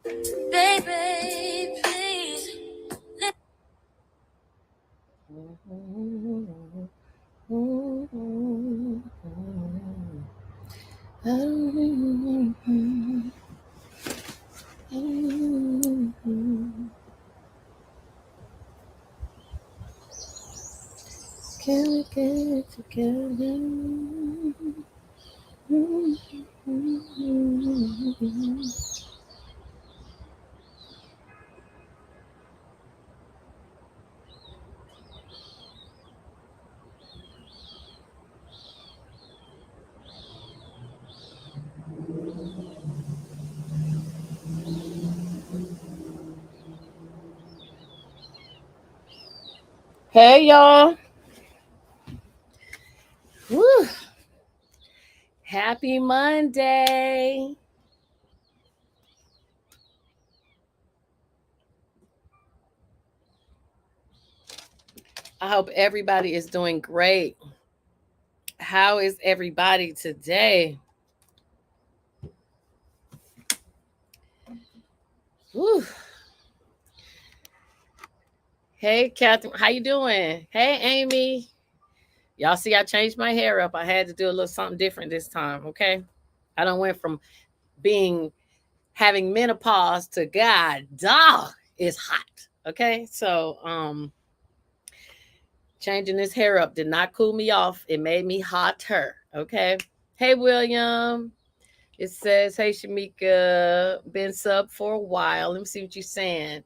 Baby, please. Can we get together? Hey y'all. Woo. Happy Monday. I hope everybody is doing great. How is everybody today? Woo. Hey Catherine, how you doing? Hey Amy. Y'all see I changed my hair up. I had to do a little something different this time, okay? I done went from being having menopause to God, dog, it's hot. Okay. So changing this hair up did not cool me off. It made me hotter. Okay. Hey William. It says, hey Shamika, been sub for a while. Let me see what you're saying.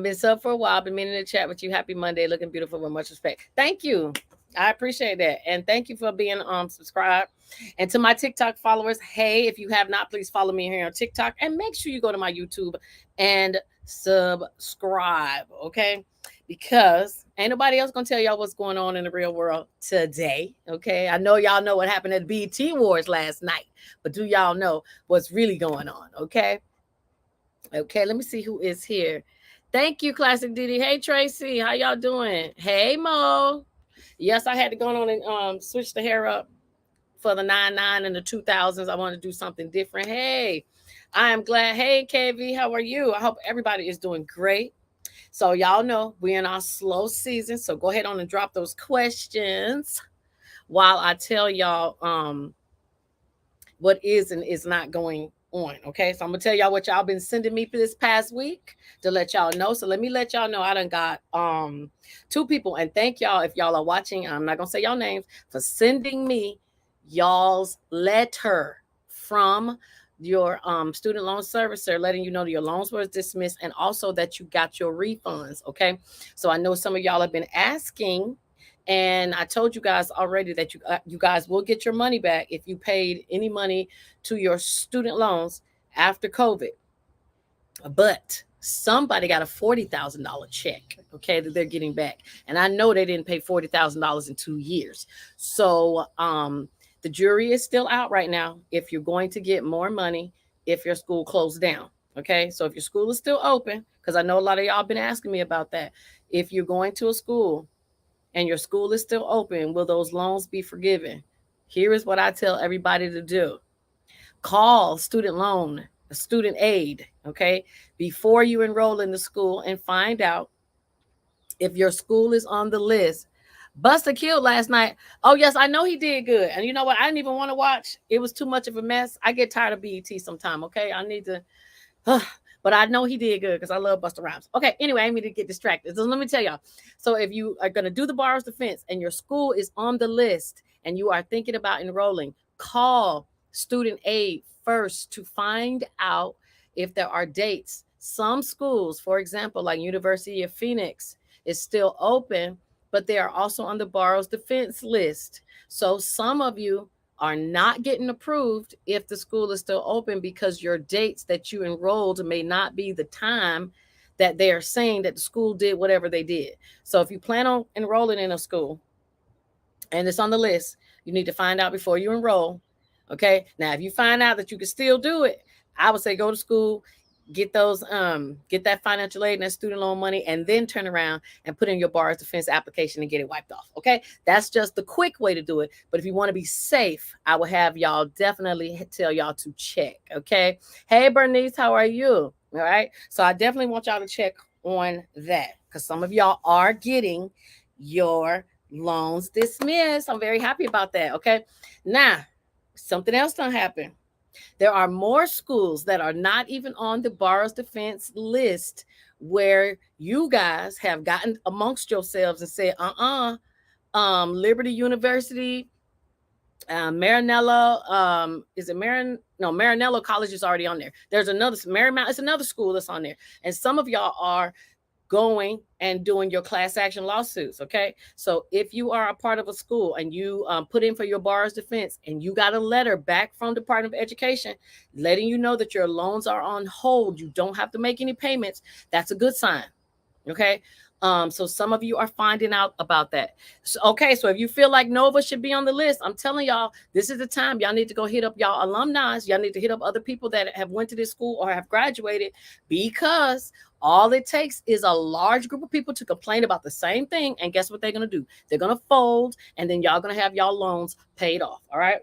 Been sub for a while, been meaning to chat with you. Happy Monday, looking beautiful with much respect. Thank you. I appreciate that. And thank you for being subscribed. And to my TikTok followers, hey, if you have not, please follow me here on TikTok and make sure you go to my YouTube and subscribe, okay? Because ain't nobody else gonna tell y'all what's going on in the real world today, okay? I know y'all know what happened at the BET Wars last night, but do y'all know what's really going on, okay? Okay, let me see who is here. Thank you, Classic Didi. Hey, Tracy, how y'all doing? Hey, Mo. Yes, I had to go on and switch the hair up for the 99 and the 2000s. I want to do something different. Hey, I am glad. Hey, KV, how are you? I hope everybody is doing great. So y'all know we're in our slow season. So go ahead on and drop those questions while I tell y'all what is and is not going on. Okay, so I'm gonna tell y'all what y'all been sending me for this past week to let y'all know. So let me let y'all know I done got 2 people, and thank y'all if y'all are watching. I'm not gonna say y'all names for sending me y'all's letter from your student loan servicer letting you know that your loans were dismissed and also that you got your refunds. Okay, so I know some of y'all have been asking, and I told you guys already that you guys will get your money back if you paid any money to your student loans after COVID. But somebody got a $40,000 check, okay, that they're getting back. And I know they didn't pay $40,000 in 2 years. So the jury is still out right now if you're going to get more money if your school closed down. Okay, so if your school is still open, because I know a lot of y'all been asking me about that. If you're going to a school and your school is still open, will those loans be forgiven? Here is what I tell everybody to do. Call student aid, okay, before you enroll in the school and find out if your school is on the list. Buster killed last night. Oh, yes, I know he did good. And you know what? I didn't even want to watch. It was too much of a mess. I get tired of BET sometime, okay? I need to but I know he did good because I love Busta Rhymes. Okay, anyway, I need to get distracted. So let me tell y'all. So if you are going to do the borrower's defense and your school is on the list and you are thinking about enrolling, call student aid first to find out if there are dates. Some schools, for example, like University of Phoenix, is still open, but they are also on the borrower's defense list. So some of you are not getting approved if the school is still open because your dates that you enrolled may not be the time that they are saying that the school did whatever they did. So if you plan on enrolling in a school and it's on the list, you need to find out before you enroll. Okay. Now, if you find out that you can still do it, I would say go to school, get that financial aid and that student loan money, and then turn around and put in your borrower's defense application and get it wiped off. Okay, that's just the quick way to do it. But if you want to be safe, I will have y'all definitely tell y'all to check. Okay, hey Bernice, how are you? All right, so I definitely want y'all to check on that, because some of y'all are getting your loans dismissed. I'm very happy about that. Okay, now something else done happened. There are more schools that are not even on the borrower's defense list, where you guys have gotten amongst yourselves and said, Liberty University, Maranello, is it Marin? No, Maranello College is already on there. There's another Marymount. It's another school that's on there, and some of y'all are going and doing your class action lawsuits. Okay, so if you are a part of a school and you put in for your borrower's defense and you got a letter back from Department of Education letting you know that your loans are on hold, you don't have to make any payments, that's a good sign. Okay. So some of you are finding out about that. So, okay, so if you feel like Nova should be on the list, I'm telling y'all, this is the time y'all need to go hit up y'all alumni. Y'all need to hit up other people that have went to this school or have graduated, because all it takes is a large group of people to complain about the same thing. And guess what they're going to do? They're going to fold, and then y'all going to have y'all loans paid off. All right.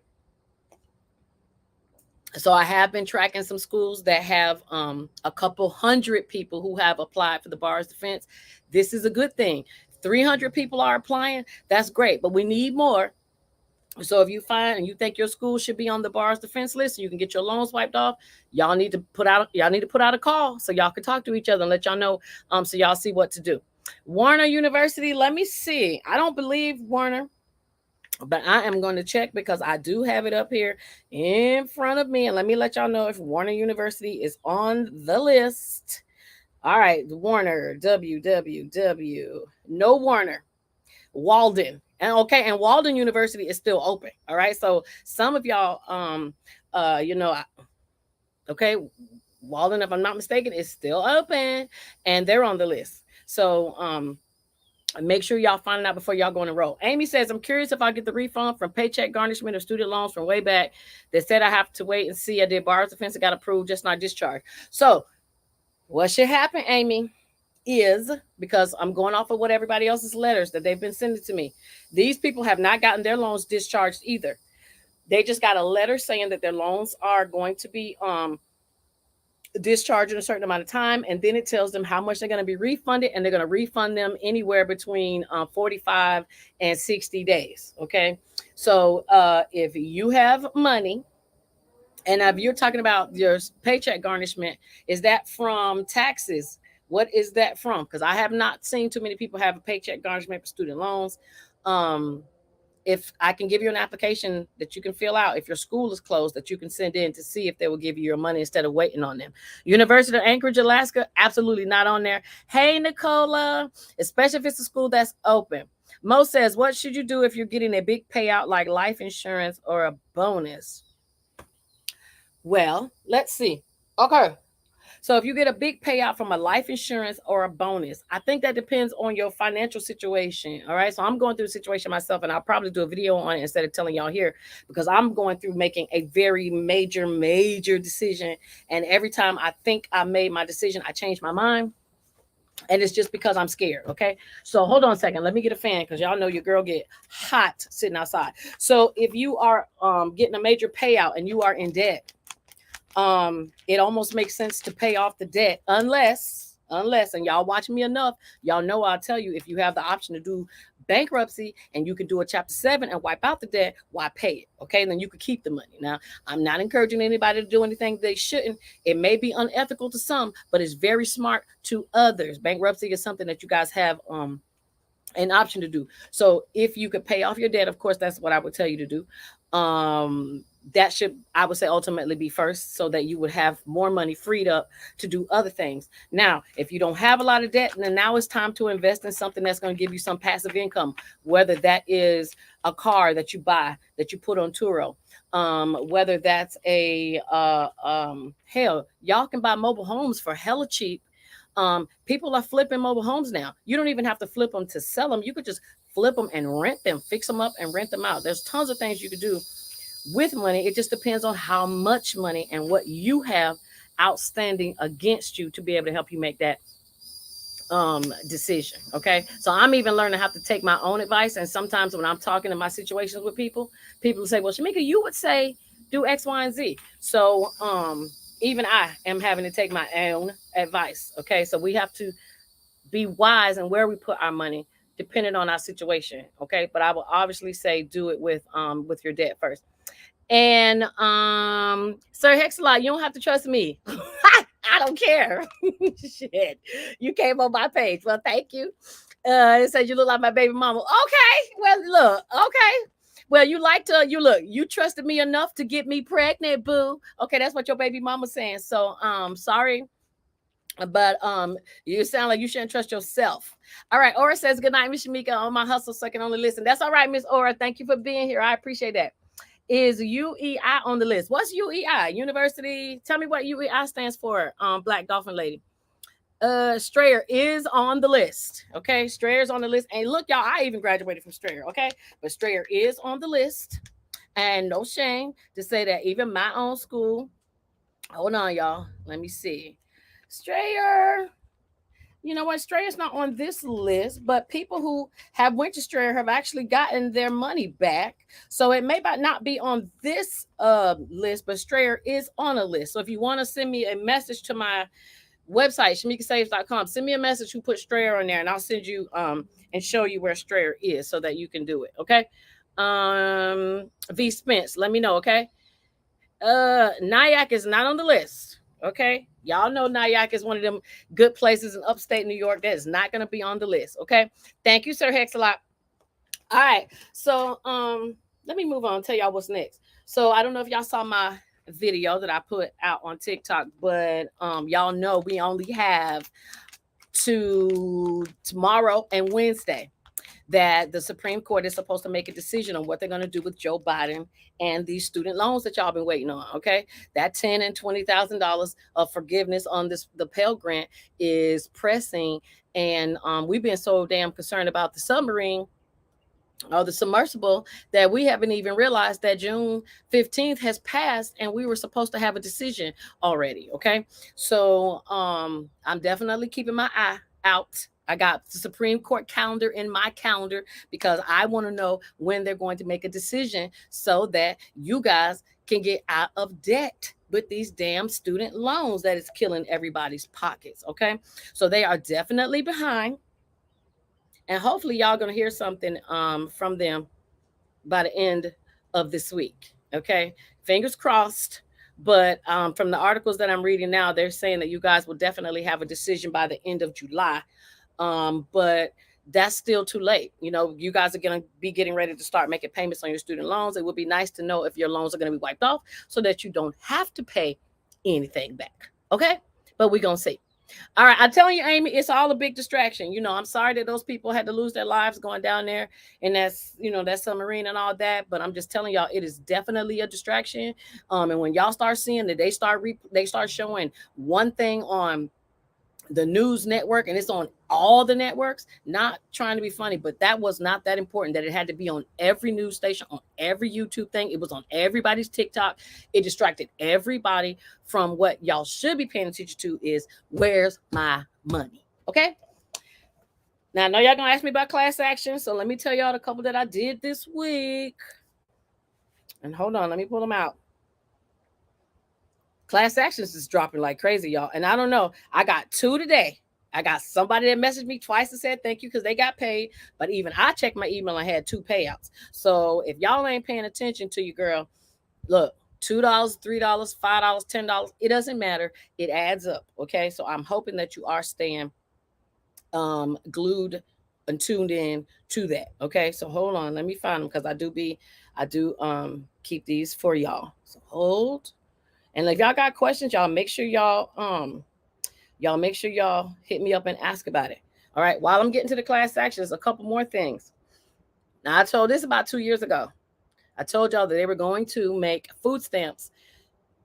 So I have been tracking some schools that have a couple hundred people who have applied for the borrower's defense. This is a good thing. 300 people are applying. That's great, but we need more. So if you find and you think your school should be on the borrower's defense list, so you can get your loans wiped off, y'all need to put out a call so y'all can talk to each other and let y'all know, so y'all see what to do. Warner University, let me see. I don't believe Warner, but I am going to check because I do have it up here in front of me. And let me let y'all know if Warner University is on the list. All right, Warner, WWW. No Warner. Walden. And okay, and Walden University is still open. All right. So some of y'all okay, Walden, if I'm not mistaken, is still open and they're on the list. So make sure y'all find it out before y'all go on the roll. Amy says, I'm curious if I get the refund from paycheck garnishment or student loans from way back. They said I have to wait and see. I did borrower's defense and got approved, just not discharged. So what should happen, Amy, is, because I'm going off of what everybody else's letters that they've been sending to me, these people have not gotten their loans discharged either. They just got a letter saying that their loans are going to be discharged in a certain amount of time, and then it tells them how much they're going to be refunded, and they're going to refund them anywhere between 45 and 60 days. Okay, so if you have money, and if you're talking about your paycheck garnishment, is that from taxes? What is that from? Because I have not seen too many people have a paycheck garnishment for student loans. Um, if I can give you an application that you can fill out if your school is closed, that you can send in to see if they will give you your money instead of waiting on them. University of Anchorage, Alaska, absolutely not on there. Hey, Nicola, especially if it's a school that's open. Mo says, what should you do if you're getting a big payout like life insurance or a bonus? Well, let's see. Okay. So if you get a big payout from a life insurance or a bonus, I think that depends on your financial situation. All right. So I'm going through a situation myself, and I'll probably do a video on it instead of telling y'all here, because I'm going through making a very major decision. And every time I think I made my decision, I change my mind. And it's just because I'm scared. Okay. So hold on a second. Let me get a fan, because y'all know your girl get hot sitting outside. So if you are getting a major payout and you are in debt, it almost makes sense to pay off the debt, unless, and y'all watch me enough, y'all know I'll tell you, if you have the option to do bankruptcy and you can do a chapter 7 and wipe out the debt, why pay it? Okay, and then you could keep the money. Now, I'm not encouraging anybody to do anything they shouldn't. It may be unethical to some, but it's very smart to others. Bankruptcy is something that you guys have an option to do. So if you could pay off your debt, of course, that's what I would tell you to do. That should, I would say, ultimately be first, so that you would have more money freed up to do other things. Now, if you don't have a lot of debt, then now it's time to invest in something that's going to give you some passive income, whether that is a car that you buy, that you put on Turo, whether that's hell, y'all can buy mobile homes for hella cheap. People are flipping mobile homes now. You don't even have to flip them to sell them. You could just flip them and rent them, fix them up and rent them out. There's tons of things you could do with money. It just depends on how much money and what you have outstanding against you to be able to help you make that decision. Okay, so I'm even learning how to take my own advice. And sometimes when I'm talking in my situations with people, people say, well, Shamika, you would say do X, Y, and Z. So even I am having to take my own advice. Okay, so we have to be wise in where we put our money depending on our situation. Okay, but I will obviously say do it with your debt first. And Sir Hexalot, you don't have to trust me. I don't care. Shit. You came on my page. Well, thank you. It says you look like my baby mama. Okay. Well, look, okay. Well, you trusted me enough to get me pregnant, boo. Okay, that's what your baby mama's saying. So sorry. But you sound like you shouldn't trust yourself. All right, Aura says good night, Miss Shamika. On my hustle second on the list. And that's all right, Miss Aura. Thank you for being here. I appreciate that. Is UEI on the list? What's UEI? University. Tell me what UEI stands for. Black Dolphin Lady. Strayer is on the list. Okay, Strayer's on the list. And look, y'all, I even graduated from Strayer. Okay, but Strayer is on the list. And no shame to say that even my own school. Hold on, y'all. Let me see. Strayer. You know what? Strayer's not on this list, but people who have went to Strayer have actually gotten their money back. So it may not be on this list, but Strayer is on a list. So if you want to send me a message to my website, shamikasaves.com, send me a message who put Strayer on there, and I'll send you and show you where Strayer is so that you can do it. Okay. V Spence, let me know. Okay. Nyack is not on the list. Okay. Y'all know Nyack is one of them good places in upstate New York that is not going to be on the list. Okay. Thank you, Sir Hexalot. All right. So let me move on and tell y'all what's next. So I don't know if y'all saw my video that I put out on TikTok, but y'all know we only have to tomorrow and Wednesday that the Supreme Court is supposed to make a decision on what they're going to do with Joe Biden and these student loans that y'all been waiting on. Okay, that $10,000 and $20,000 of forgiveness on the Pell Grant is pressing, and we've been so damn concerned about the submarine or the submersible that we haven't even realized that June 15th has passed and we were supposed to have a decision already. Okay, so I'm definitely keeping my eye out. I got the Supreme Court calendar in my calendar because I want to know when they're going to make a decision so that you guys can get out of debt with these damn student loans that is killing everybody's pockets. Okay, so they are definitely behind, and hopefully y'all gonna hear something from them by the end of this week. Okay, fingers crossed. But from the articles that I'm reading now, they're saying that you guys will definitely have a decision by the end of July. But that's still too late. You know, you guys are going to be getting ready to start making payments on your student loans. It would be nice to know if your loans are going to be wiped off so that you don't have to pay anything back. Okay, but we're going to see. All right, I'm telling you, Amy, it's all a big distraction. You know, I'm sorry that those people had to lose their lives going down there, and that submarine and all that. But I'm just telling y'all, it is definitely a distraction. And when y'all start seeing that they start showing one thing on the news network and it's on all the networks, not trying to be funny, but that was not that important that it had to be on every news station, on every YouTube thing. It was on everybody's TikTok. It distracted everybody from what y'all should be paying attention to is where's my money. Okay, now I know y'all gonna ask me about class action, so let me tell y'all the couple that I did this week. And hold on, let me pull them out. Class actions is dropping like crazy, y'all. And I don't know. I got two today. I got somebody that messaged me twice and said thank you because they got paid. But even I checked my email and had two payouts. So if y'all ain't paying attention to your girl, look, $2, $3, $5, $10, it doesn't matter. It adds up. Okay. So I'm hoping that you are staying glued and tuned in to that. Okay. So hold on. Let me find them because I do keep these for y'all. So hold. And if y'all got questions, y'all make sure y'all hit me up and ask about it. All right. While I'm getting to the class actions, a couple more things. Now I told this about 2 years ago. I told y'all that they were going to make food stamps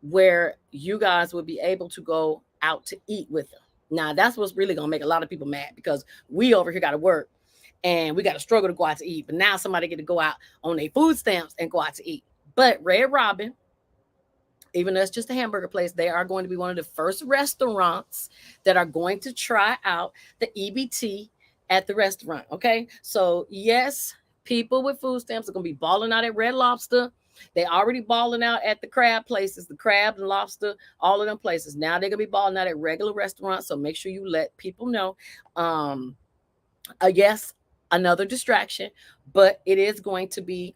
where you guys would be able to go out to eat with them. Now that's what's really gonna make a lot of people mad because we over here got to work and we got to struggle to go out to eat. But now somebody get to go out on their food stamps and go out to eat. But Red Robin even though it's just a hamburger place, they are going to be one of the first restaurants that are going to try out the EBT at the restaurant. Okay. So, yes, people with food stamps are going to be balling out at Red Lobster. They already balling out at the crab places, the crab and lobster, all of them places. Now they're going to be balling out at regular restaurants. So make sure you let people know. Um, yes, another distraction, but it is going to be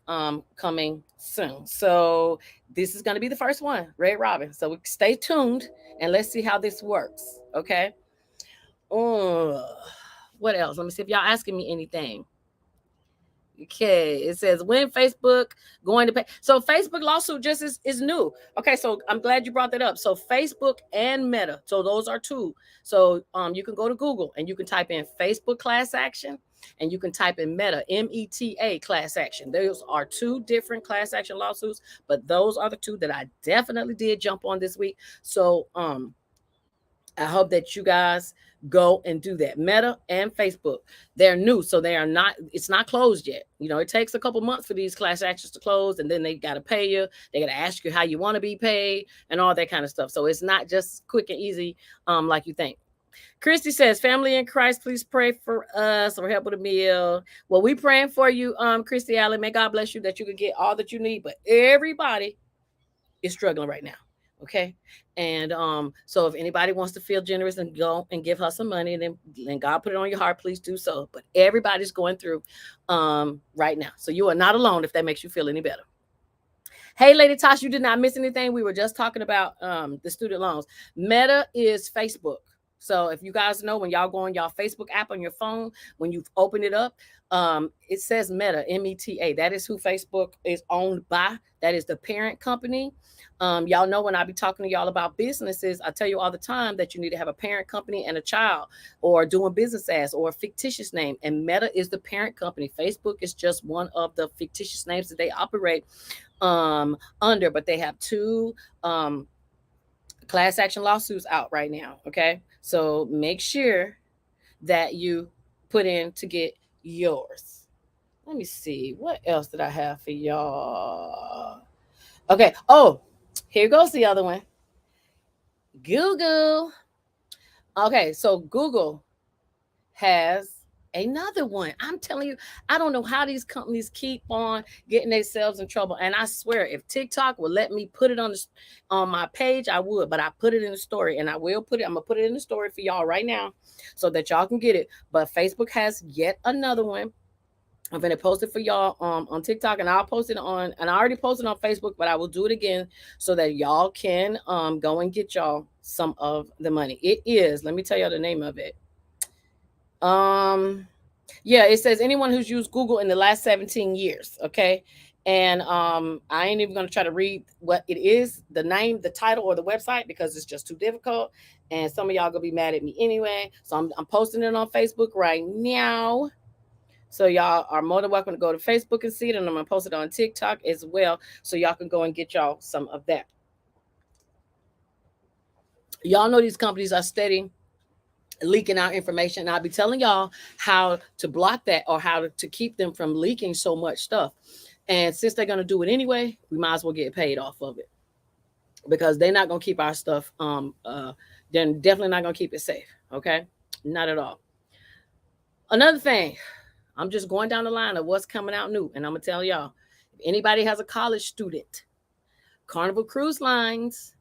coming soon. So this is going to be the first one, Red Robin. So stay tuned and let's see how this works. Okay. Uh, what else? Let me see if y'all asking me anything. Okay, it says when Facebook going to pay. So Facebook lawsuit just is new. Okay, so I'm glad you brought that up. So Facebook and Meta, so those are two. So you can go to Google and you can type in Facebook class action, and you can type in Meta META class action. Those are two different class action lawsuits, but those are the two that I definitely did jump on this week. So I hope that you guys go and do that. Meta and Facebook, they're new, so they are not. It's not closed yet. You know, it takes a couple months for these class actions to close, and then they got to pay you. They got to ask you how you want to be paid and all that kind of stuff. So it's not just quick and easy, like you think. Christy says, "Family in Christ, please pray for us or help with a meal." Well, we praying for you, Christy Allen. May God bless you that you can get all that you need. But everybody is struggling right now. Okay. And so if anybody wants to feel generous and go and give her some money, then God put it on your heart, please do so. But everybody's going through right now. So you are not alone if that makes you feel any better. Hey, Lady Tosh, you did not miss anything. We were just talking about the student loans. Meta is Facebook. So if you guys know, when y'all go on y'all Facebook app on your phone, when you open it up, it says Meta, META. That is who Facebook is owned by. That is the parent company. Y'all know when I be talking to y'all about businesses, I tell you all the time that you need to have a parent company and a child, or doing business as, or a fictitious name. And Meta is the parent company. Facebook is just one of the fictitious names that they operate under, but they have two class action lawsuits out right now. Okay. So make sure that you put in to get yours. Let me see. What else did I have for y'all? Okay. Oh, here goes the other one. Google. Okay. So Google has another one. I'm telling you, I don't know how these companies keep on getting themselves in trouble. And I swear, if TikTok will let me put it on my page, I would. But I put it in the story, and I will put it. I'm gonna put it in the story for y'all right now, so that y'all can get it. But Facebook has yet another one. I'm gonna post it for y'all on TikTok, and I'll post it on. And I already posted on Facebook, but I will do it again so that y'all can go and get y'all some of the money. It is. Let me tell y'all the name of it. Um, yeah, it says anyone who's used Google in the last 17 years. Okay. And I ain't even gonna try to read what it is, the name, the title, or the website, because it's just too difficult. And some of y'all gonna be mad at me anyway. So I'm posting it on Facebook right now. So y'all are more than welcome to go to Facebook and see it. And I'm gonna post it on TikTok as well. So y'all can go and get y'all some of that. Y'all know these companies are steady leaking out information, and I'll be telling y'all how to block that, or how to keep them from leaking so much stuff. And since they're going to do it anyway, we might as well get paid off of it, because they're not going to keep our stuff they're definitely not going to keep it safe. Okay, not at all. Another thing, I'm just going down the line of what's coming out new, and I'm going to tell y'all, if anybody has a college student, Carnival Cruise Lines,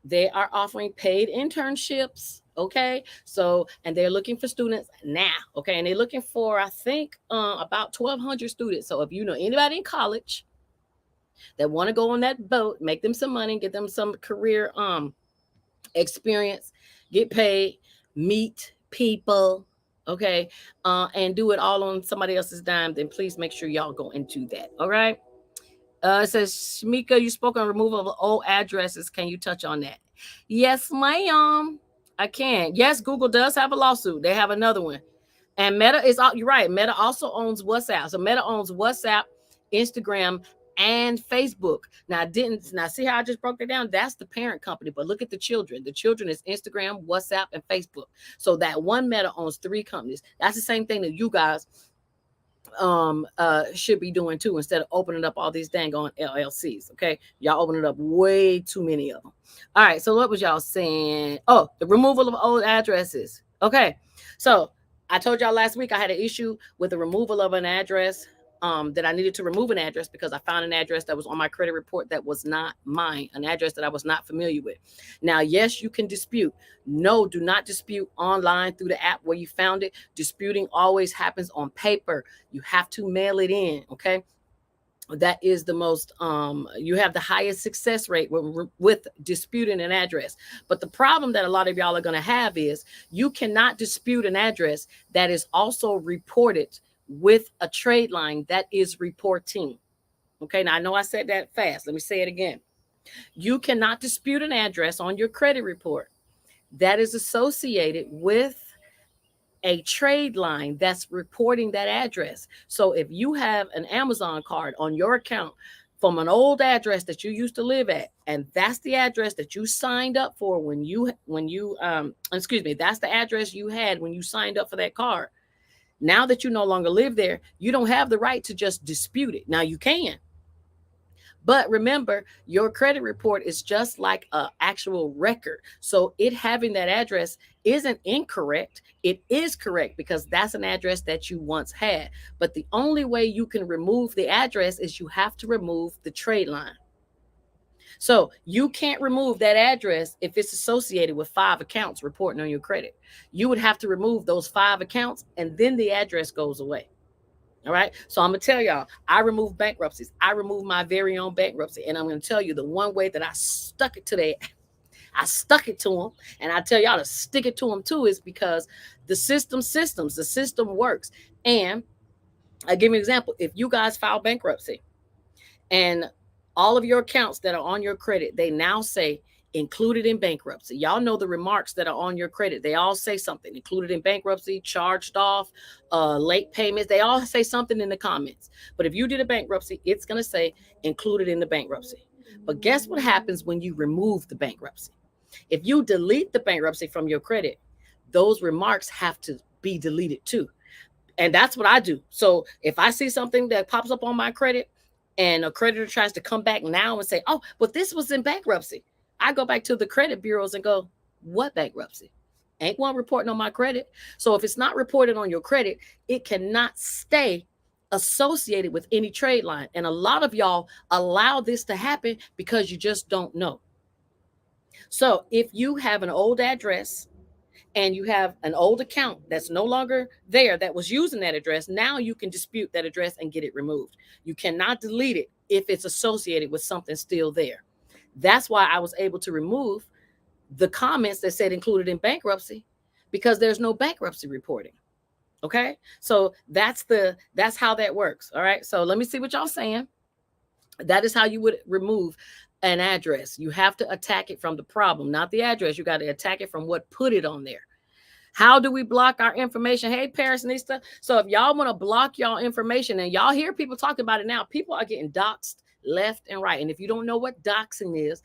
they are offering paid internships. Okay. So, and they're looking for students now. Okay. And they're looking for, I think, about 1,200 students. So if you know anybody in college that want to go on that boat, make them some money, get them some career experience, get paid, meet people, okay, and do it all on somebody else's dime, then please make sure y'all go and do that. All right. It says, Shamika, you spoke on removal of old addresses. Can you touch on that? Yes, ma'am. I can. Yes, Google does have a lawsuit. They have another one. And Meta is, you're right. Meta also owns WhatsApp. So Meta owns WhatsApp, Instagram, and Facebook. Now see how I just broke it down? That's the parent company. But look at the children. The children is Instagram, WhatsApp, and Facebook. So that one Meta owns three companies. That's the same thing that you guys should be doing too, instead of opening up all these dang on LLCs. Okay, y'all opening up way too many of them. All right, so what was y'all saying? Oh, the removal of old addresses. Okay, so I told y'all last week I had an issue with the removal of an address. That I needed to remove an address because I found an address that was on my credit report that was not mine, an address that I was not familiar with. Now, yes, you can dispute. No, do not dispute online through the app where you found it. Disputing always happens on paper. You have to mail it in. Okay, that is the most you have the highest success rate with disputing an address. But the problem that a lot of y'all are going to have is you cannot dispute an address that is also reported with a trade line that is reporting. Okay, now I know I said that fast. Let me say it again. You cannot dispute an address on your credit report that is associated with a trade line that's reporting that address. So if you have an Amazon card on your account from an old address that you used to live at, and that's the address that you signed up for that's the address you had when you signed up for that card. Now that you no longer live there, you don't have the right to just dispute it. Now you can, but remember, your credit report is just like an actual record. So it having that address isn't incorrect. It is correct because that's an address that you once had. But the only way you can remove the address is you have to remove the trade line. So you can't remove that address if it's associated with 5 accounts reporting on your credit. You would have to remove those 5 accounts and then the address goes away. All right. So I'm going to tell y'all, I removed bankruptcies. I removed my very own bankruptcy. And I'm going to tell you the one way that I stuck it to I stuck it to them. And I tell y'all to stick it to them too is because the system works. And I give you an example. If you guys file bankruptcy, and all of your accounts that are on your credit, they now say included in bankruptcy. Y'all know the remarks that are on your credit. They all say something included in bankruptcy, charged off, late payments. They all say something in the comments. But if you did a bankruptcy, it's going to say included in the bankruptcy. But guess what happens when you remove the bankruptcy? If you delete the bankruptcy from your credit, those remarks have to be deleted too. And that's what I do. So if I see something that pops up on my credit and a creditor tries to come back now and say, oh, but this was in bankruptcy, I go back to the credit bureaus and go, what bankruptcy? Ain't one reporting on my credit. So if it's not reported on your credit, it cannot stay associated with any trade line. And a lot of y'all allow this to happen because you just don't know. So if you have an old address and you have an old account that's no longer there that was using that address, now you can dispute that address and get it removed. You cannot delete it if it's associated with something still there. That's why I was able to remove the comments that said included in bankruptcy because there's no bankruptcy reporting. Okay? So that's how that works. All right? So let me see what y'all saying. That is how you would remove an address. You have to attack it from the problem, not the address. You got to attack it from what put it on there. How do we block our information? Hey, Paris Nista. So if y'all want to block y'all information, and y'all hear people talking about it now, people are getting doxxed left and right. And if you don't know what doxing is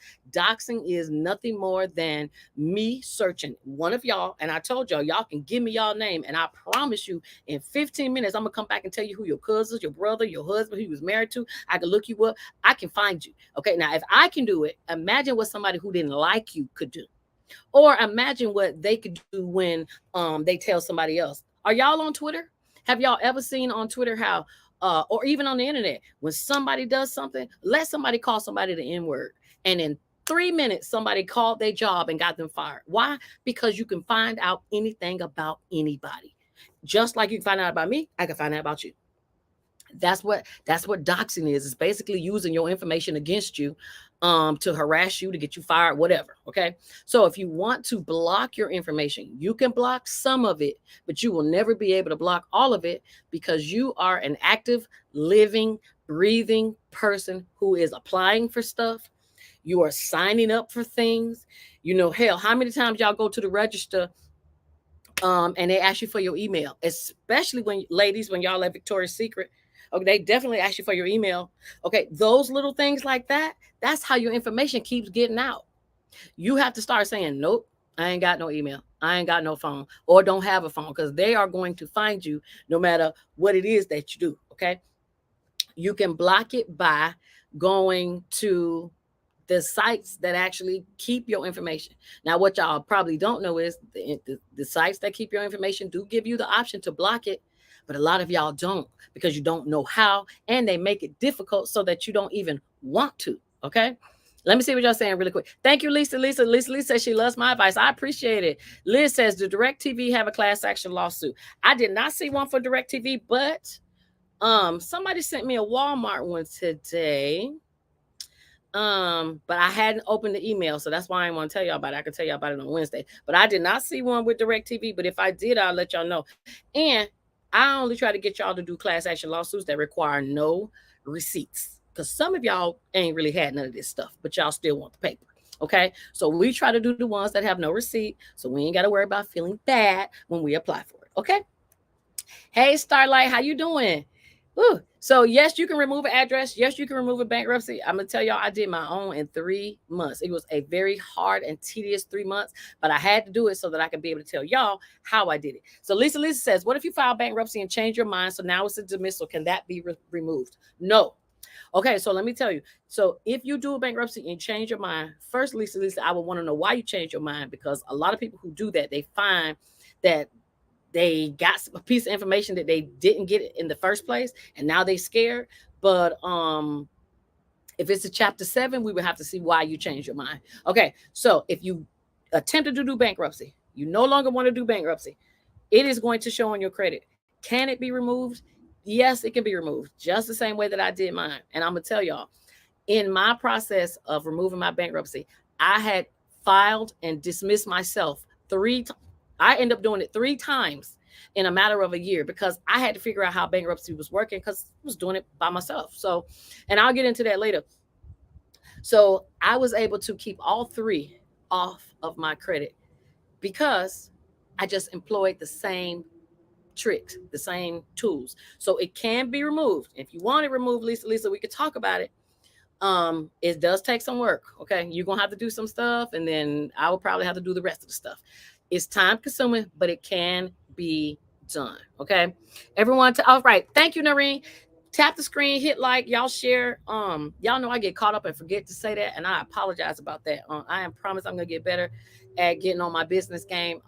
nothing more than me searching one of y'all. And I told y'all can give me y'all name. And I promise you in 15 minutes, I'm going to come back and tell you who your cousins, your brother, your husband, who you was married to. I can look you up. I can find you. Okay. Now, if I can do it, imagine what somebody who didn't like you could do. Or imagine what they could do when they tell somebody else. Are y'all on Twitter? Have y'all ever seen on Twitter how, or even on the internet, when somebody does something, let somebody call somebody the N-word, and in 3 minutes, somebody called their job and got them fired. Why? Because you can find out anything about anybody. Just like you can find out about me, I can find out about you. That's what doxing is. It's basically using your information against you to harass you, to get you fired, whatever. Okay. So if you want to block your information, you can block some of it, but you will never be able to block all of it because you are an active, living, breathing person who is applying for stuff. You are signing up for things. You know, hell, how many times y'all go to the register and they ask you for your email, especially when ladies, when y'all at Victoria's Secret. Okay, they definitely ask you for your email. Okay, those little things like that, that's how your information keeps getting out. You have to start saying, nope, I ain't got no email. I ain't got no phone or don't have a phone, because they are going to find you no matter what it is that you do. Okay. You can block it by going to the sites that actually keep your information. Now, what y'all probably don't know is the sites that keep your information do give you the option to block it, but a lot of y'all don't, because you don't know how, and they make it difficult so that you don't even want to. Okay. Let me see what y'all saying really quick. Thank you, Lisa. Lisa says she loves my advice. I appreciate it. Liz says, "Do DirecTV have a class action lawsuit?" I did not see one for DirecTV, but somebody sent me a Walmart one today. But I hadn't opened the email, so that's why I didn't want to tell y'all about it. I can tell y'all about it on Wednesday. But I did not see one with DirecTV. But if I did, I'll let y'all know. And I only try to get y'all to do class action lawsuits that require no receipts. Because some of y'all ain't really had none of this stuff, but y'all still want the paper. Okay. So we try to do the ones that have no receipt. So we ain't got to worry about feeling bad when we apply for it. Okay. Hey, Starlight, how you doing? Ooh. So yes, you can remove an address. Yes, you can remove a bankruptcy. I'm gonna tell y'all, I did my own in 3 months. It was a very hard and tedious 3 months, but I had to do it so that I could be able to tell y'all how I did it. So Lisa says, "What if you file bankruptcy and change your mind? So now it's a dismissal. Can that be removed?" No. Okay, so let me tell you. So if you do a bankruptcy and change your mind, first, Lisa, I would want to know why you changed your mind, because a lot of people who do that, they find that they got a piece of information that they didn't get in the first place, and now they scared. But if it's a chapter 7, we would have to see why you changed your mind. Okay, so if you attempted to do bankruptcy, you no longer want to do bankruptcy, it is going to show on your credit. Can it be removed? Yes, it can be removed, just the same way that I did mine. And I'm gonna tell y'all, in my process of removing my bankruptcy, I had filed and dismissed myself I ended up doing it 3 times in a matter of a year, because I had to figure out how bankruptcy was working, because I was doing it by myself. So, and I'll get into that later. So I was able to keep all 3 off of my credit, because I just employed the same tricks, the same tools. So it can be removed. If you want it removed, Lisa, we could talk about it. It does take some work. Okay, you're gonna have to do some stuff, and then I will probably have to do the rest of the stuff. It's time consuming, but it can be done. Okay, everyone, all right, thank you, Noreen. Tap the screen, hit like, y'all share. Y'all know I get caught up and forget to say that, and I apologize about that. I am promise I'm gonna get better at getting on my business game.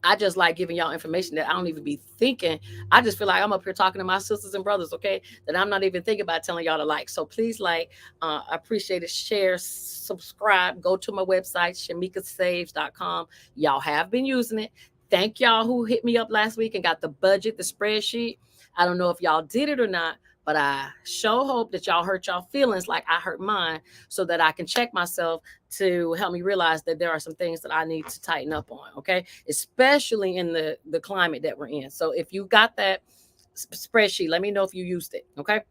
I just like giving y'all information that I don't even be thinking. I just feel like I'm up here talking to my sisters and brothers, okay? That I'm not even thinking about telling y'all to like. So please like, I appreciate it. Share, subscribe, go to my website, shamikasaves.com. Y'all have been using it. Thank y'all who hit me up last week and got the budget, the spreadsheet. I don't know if y'all did it or not, but I sure hope that y'all hurt y'all feelings like I hurt mine, so that I can check myself to help me realize that there are some things that I need to tighten up on, okay? Especially in the climate that we're in. So if you got that spreadsheet, let me know if you used it, okay?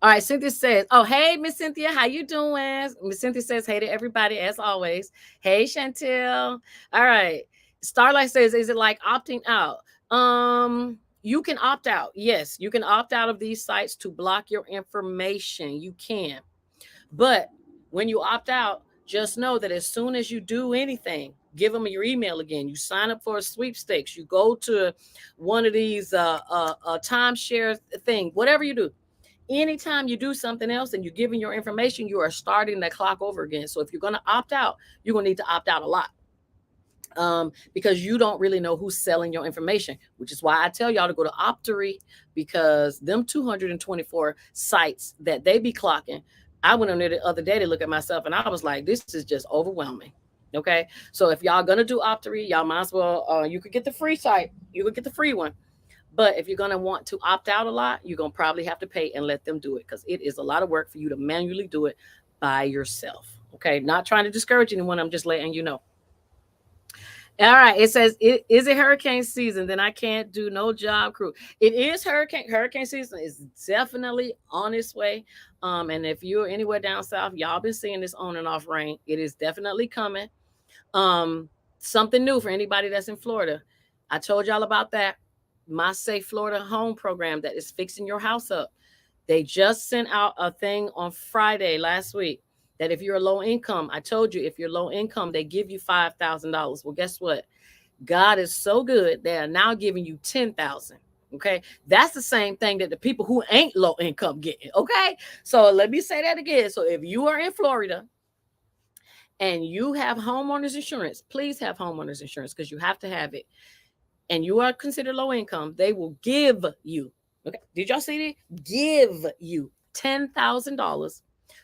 All right, Cynthia says, "Oh, hey, Miss Cynthia, how you doing?" Miss Cynthia says, "Hey to everybody, as always." Hey, Chantel. All right. Starlight says, "Is it like opting out?" You can opt out. Yes, you can opt out of these sites to block your information. You can. But when you opt out, just know that as soon as you do anything, give them your email again. You sign up for a sweepstakes. You go to one of these timeshare thing, whatever you do. Anytime you do something else and you're giving your information, you are starting the clock over again. So if you're going to opt out, you're going to need to opt out a lot. Because you don't really know who's selling your information, which is why I tell y'all to go to Optory, because them 224 sites that they be clocking. I went on there the other day to look at myself, and I was like, this is just overwhelming. Okay, so if y'all gonna do Optory, y'all might as well. You could get the free site, you could get the free one. But if you're gonna want to opt out a lot, you're gonna probably have to pay and let them do it, because it is a lot of work for you to manually do it by yourself. Okay, not trying to discourage anyone. I'm just letting you know. All right. It says, is it hurricane season? Then I can't do no job crew. It is hurricane season is definitely on its way. And if you're anywhere down south, y'all been seeing this on and off rain. It is definitely coming. Um, Something new for anybody that's in Florida. I told y'all about that. My Safe Florida Home program that is fixing your house up. They just sent out a thing on Friday last week. that if you're a low income, I told you if you're low income, they give you $5,000. Well, guess what? God is so good, they are now giving you 10,000. Okay, that's the same thing that the people who ain't low income getting. Okay, so let me say that again. So if you are in Florida and you have homeowners insurance, please have homeowners insurance because you have to have it. And you are considered low income, they will give you. Okay, did y'all see that? Give you $10,000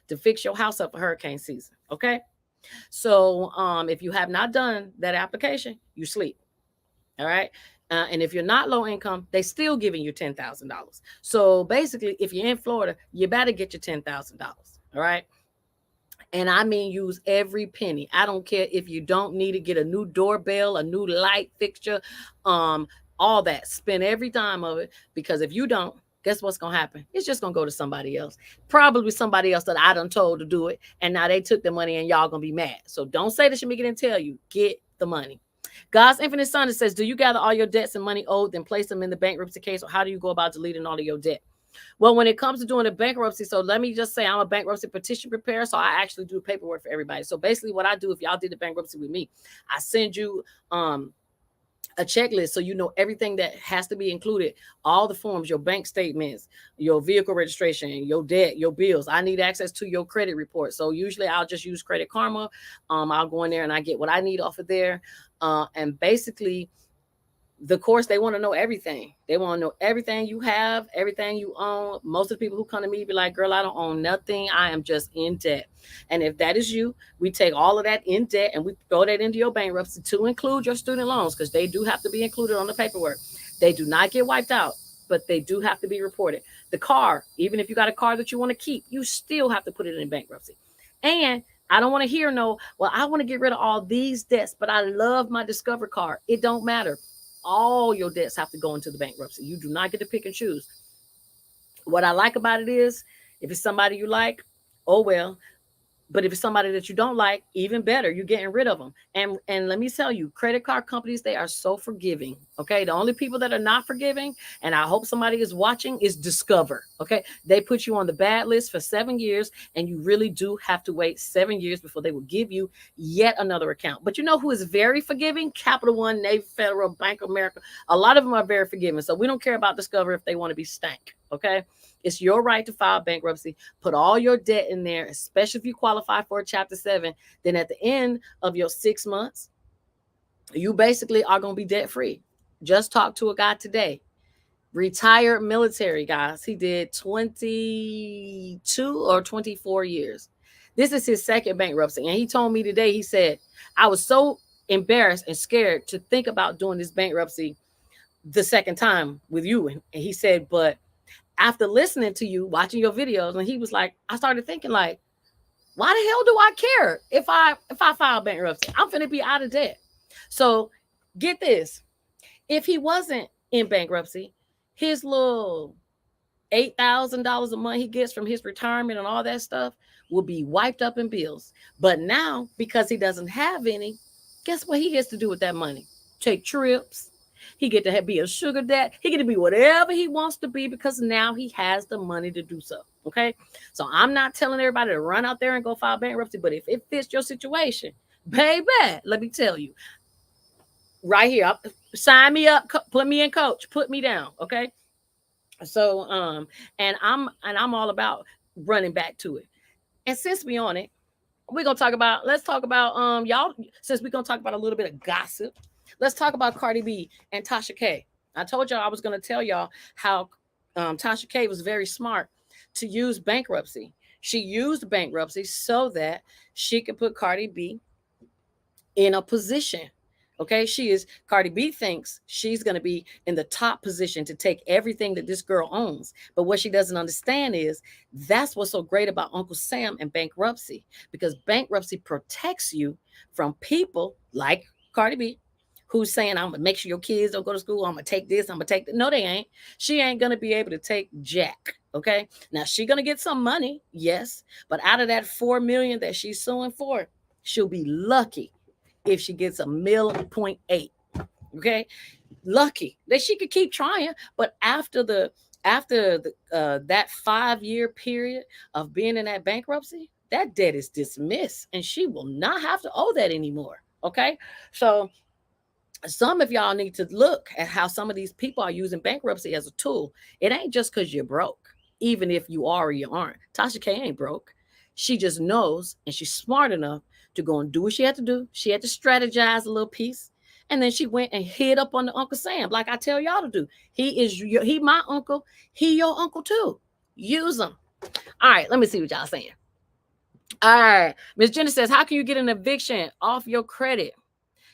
to fix your house up for hurricane season. Okay, so if you have not done that application, you sleep. All right. And if you're not low income, they still giving you $10,000. So basically, if you're in Florida, you better get your $10,000. All right. And I mean, use every penny. I don't care if you don't need to get a new doorbell, a new light fixture, um, all that. Spend every dime of it because if you don't, guess what's gonna happen? It's just gonna go to somebody else. Probably somebody else that I done told to do it, and now they took the money, and y'all gonna be mad. So don't say that Shamika didn't tell you. Get the money. God's infinite son, it says, do you gather all your debts and money owed, then place them in the bankruptcy case? Or how do you go about deleting all of your debt? Well, when it comes to doing a bankruptcy, so let me just say I'm a bankruptcy petition preparer. So I actually do paperwork for everybody. So basically what I do, if y'all did the bankruptcy with me, I send you a checklist so you know everything that has to be included, all the forms, your bank statements, your vehicle registration, your debt, your bills. I need access to your credit report. So usually I'll just use Credit Karma. I'll go in there and I get what I need off of there. And basically the course, they want to know everything. They want to know everything you have, everything you own. Most of the people who come to me be like, girl, I don't own nothing. I am just in debt. And if that is you, we take all of that in debt and we throw that into your bankruptcy to include your student loans because they do have to be included on the paperwork. They do not get wiped out, but they do have to be reported. The car, even if you got a car that you want to keep, you still have to put it in bankruptcy. And I don't want to hear no, well, I want to get rid of all these debts, but I love my Discover card. It don't matter. All your debts have to go into the bankruptcy. You do not get to pick and choose. What I like about it is if it's somebody you like, oh well. But if it's somebody that you don't like, even better, you're getting rid of them. And let me tell you, credit card companies, they are so forgiving. Okay. The only people that are not forgiving, and I hope somebody is watching, is Discover. Okay. They put you on the bad list for 7 years, and you really do have to wait 7 years before they will give you yet another account. But you know who is very forgiving? Capital One, Navy Federal, Bank of America. A lot of them are very forgiving. So we don't care about Discover if they want to be stank. Okay. It's your right to file bankruptcy. Put all your debt in there, especially if you qualify for a Chapter 7. Then at the end of your 6 months, you basically are going to be debt free. Just talked to a guy today, retired military guys. He did 22 or 24 years. This is his second bankruptcy. And he told me today, he said, I was so embarrassed and scared to think about doing this bankruptcy the second time with you. And he said, but after listening to you, watching your videos, and he was like, I started thinking like, why the hell do I care if I file bankruptcy? I'm finna be out of debt. So get this. If he wasn't in bankruptcy, his little $8,000 a month he gets from his retirement and all that stuff will be wiped up in bills. But now, because he doesn't have any, guess what he gets to do with that money? Take trips. He get to be a sugar dad. He get to be whatever he wants to be because now he has the money to do so. Okay. So I'm not telling everybody to run out there and go file bankruptcy, but if it fits your situation, baby, let me tell you, right here, sign me up, put me in coach, put me down. Okay. So and I'm all about running back to it. And since we on it, let's talk about y'all, since we're gonna talk about a little bit of gossip, let's talk about Cardi B and Tasha K. I told y'all I was gonna tell y'all how Tasha K was very smart to use bankruptcy. She used bankruptcy so that she could put Cardi B in a position. Okay, Cardi B thinks she's going to be in the top position to take everything that this girl owns. But what she doesn't understand is that's what's so great about Uncle Sam and bankruptcy, because bankruptcy protects you from people like Cardi B who's saying, I'm gonna make sure your kids don't go to school. I'm gonna take this. I'm gonna take that. No, they ain't. She ain't gonna be able to take jack. Okay. Now she's gonna get some money, yes, but out of that 4 million that she's suing for, she'll be lucky if she gets a 1.8. Okay, lucky that she could keep trying. But after the that 5-year period of being in that bankruptcy, that debt is dismissed and she will not have to owe that anymore. Okay. So some of y'all need to look at how some of these people are using bankruptcy as a tool. It ain't just because you're broke, even if you are or you aren't. Tasha K ain't broke. She just knows and she's smart enough to go and do what she had to do. She had to strategize a little piece. And then she went and hid up on the Uncle Sam, like I tell y'all to do. He my uncle. He your uncle too. Use him. All right, let me see what y'all saying. All right. Miss Jenna says, how can you get an eviction off your credit?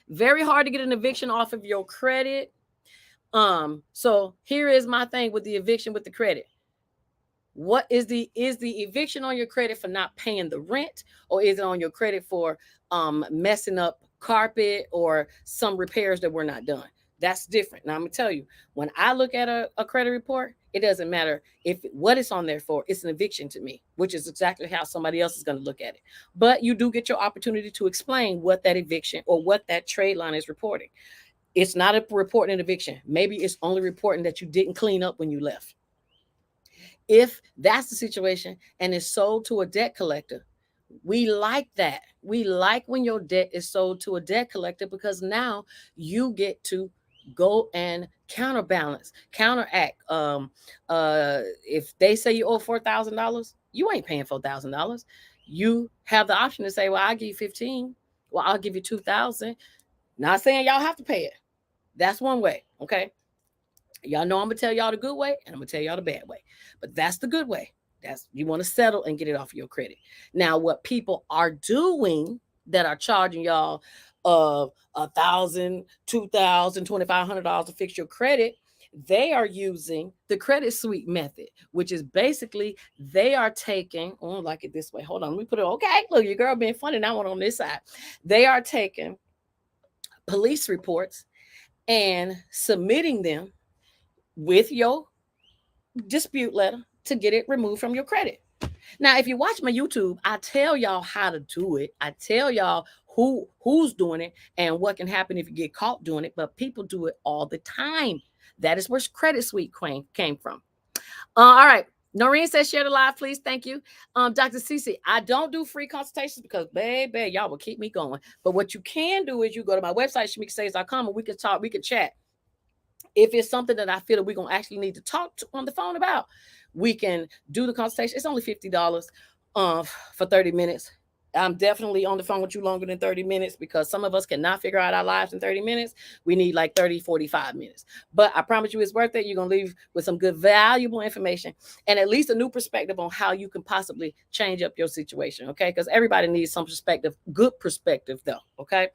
Very hard to get an eviction off of your credit. So here is my thing with the eviction with the credit. What is the eviction on your credit for not paying the rent, or is it on your credit for messing up carpet or some repairs that were not done? That's different. Now I'm gonna tell you, when I look at a credit report, it doesn't matter if what it's on there for. It's an eviction to me, which is exactly how somebody else is going to look at it. But you do get your opportunity to explain what that eviction or what that trade line is reporting. It's not a reporting an eviction. Maybe it's only reporting that you didn't clean up when you left. If that's the situation and it's sold to a debt collector, we like that. We like when your debt is sold to a debt collector, because now you get to go and counterbalance, counteract. If they say you owe $4,000, you ain't paying $4,000. You have the option to say, well, I'll give you 15. Well, I'll give you 2,000. Not saying y'all have to pay it. That's one way. Okay. Y'all know I'm gonna tell y'all the good way and I'm gonna tell y'all the bad way. But that's the good way. That's, you want to settle and get it off of your credit. Now, what people are doing that are charging y'all of $1,000, $2,000, $2,500 to fix your credit, they are using the credit suite method, which is basically they are taking, oh, I like it this way. Hold on, let me put it. Okay, look, your girl being funny. Now one on this side. They are taking police reports and submitting them with your dispute letter to get it removed from your credit. Now, if you watch my YouTube, I tell y'all how to do it. I tell y'all who's doing it and what can happen if you get caught doing it. But people do it all the time. That is where Credit Suite came from. All right. Noreen says, share the live, please. Thank you. Dr. Cece, I don't do free consultations because, baby, y'all will keep me going. But what you can do is you go to my website, shamikasaves.com, and we can talk, we can chat. If it's something that I feel that we're going to actually need to talk on the phone about, we can do the consultation. It's only $50 for 30 minutes. I'm definitely on the phone with you longer than 30 minutes because some of us cannot figure out our lives in 30 minutes. We need like 30, 45 minutes. But I promise you it's worth it. You're going to leave with some good, valuable information and at least a new perspective on how you can possibly change up your situation, okay? Because everybody needs some perspective, good perspective though, okay?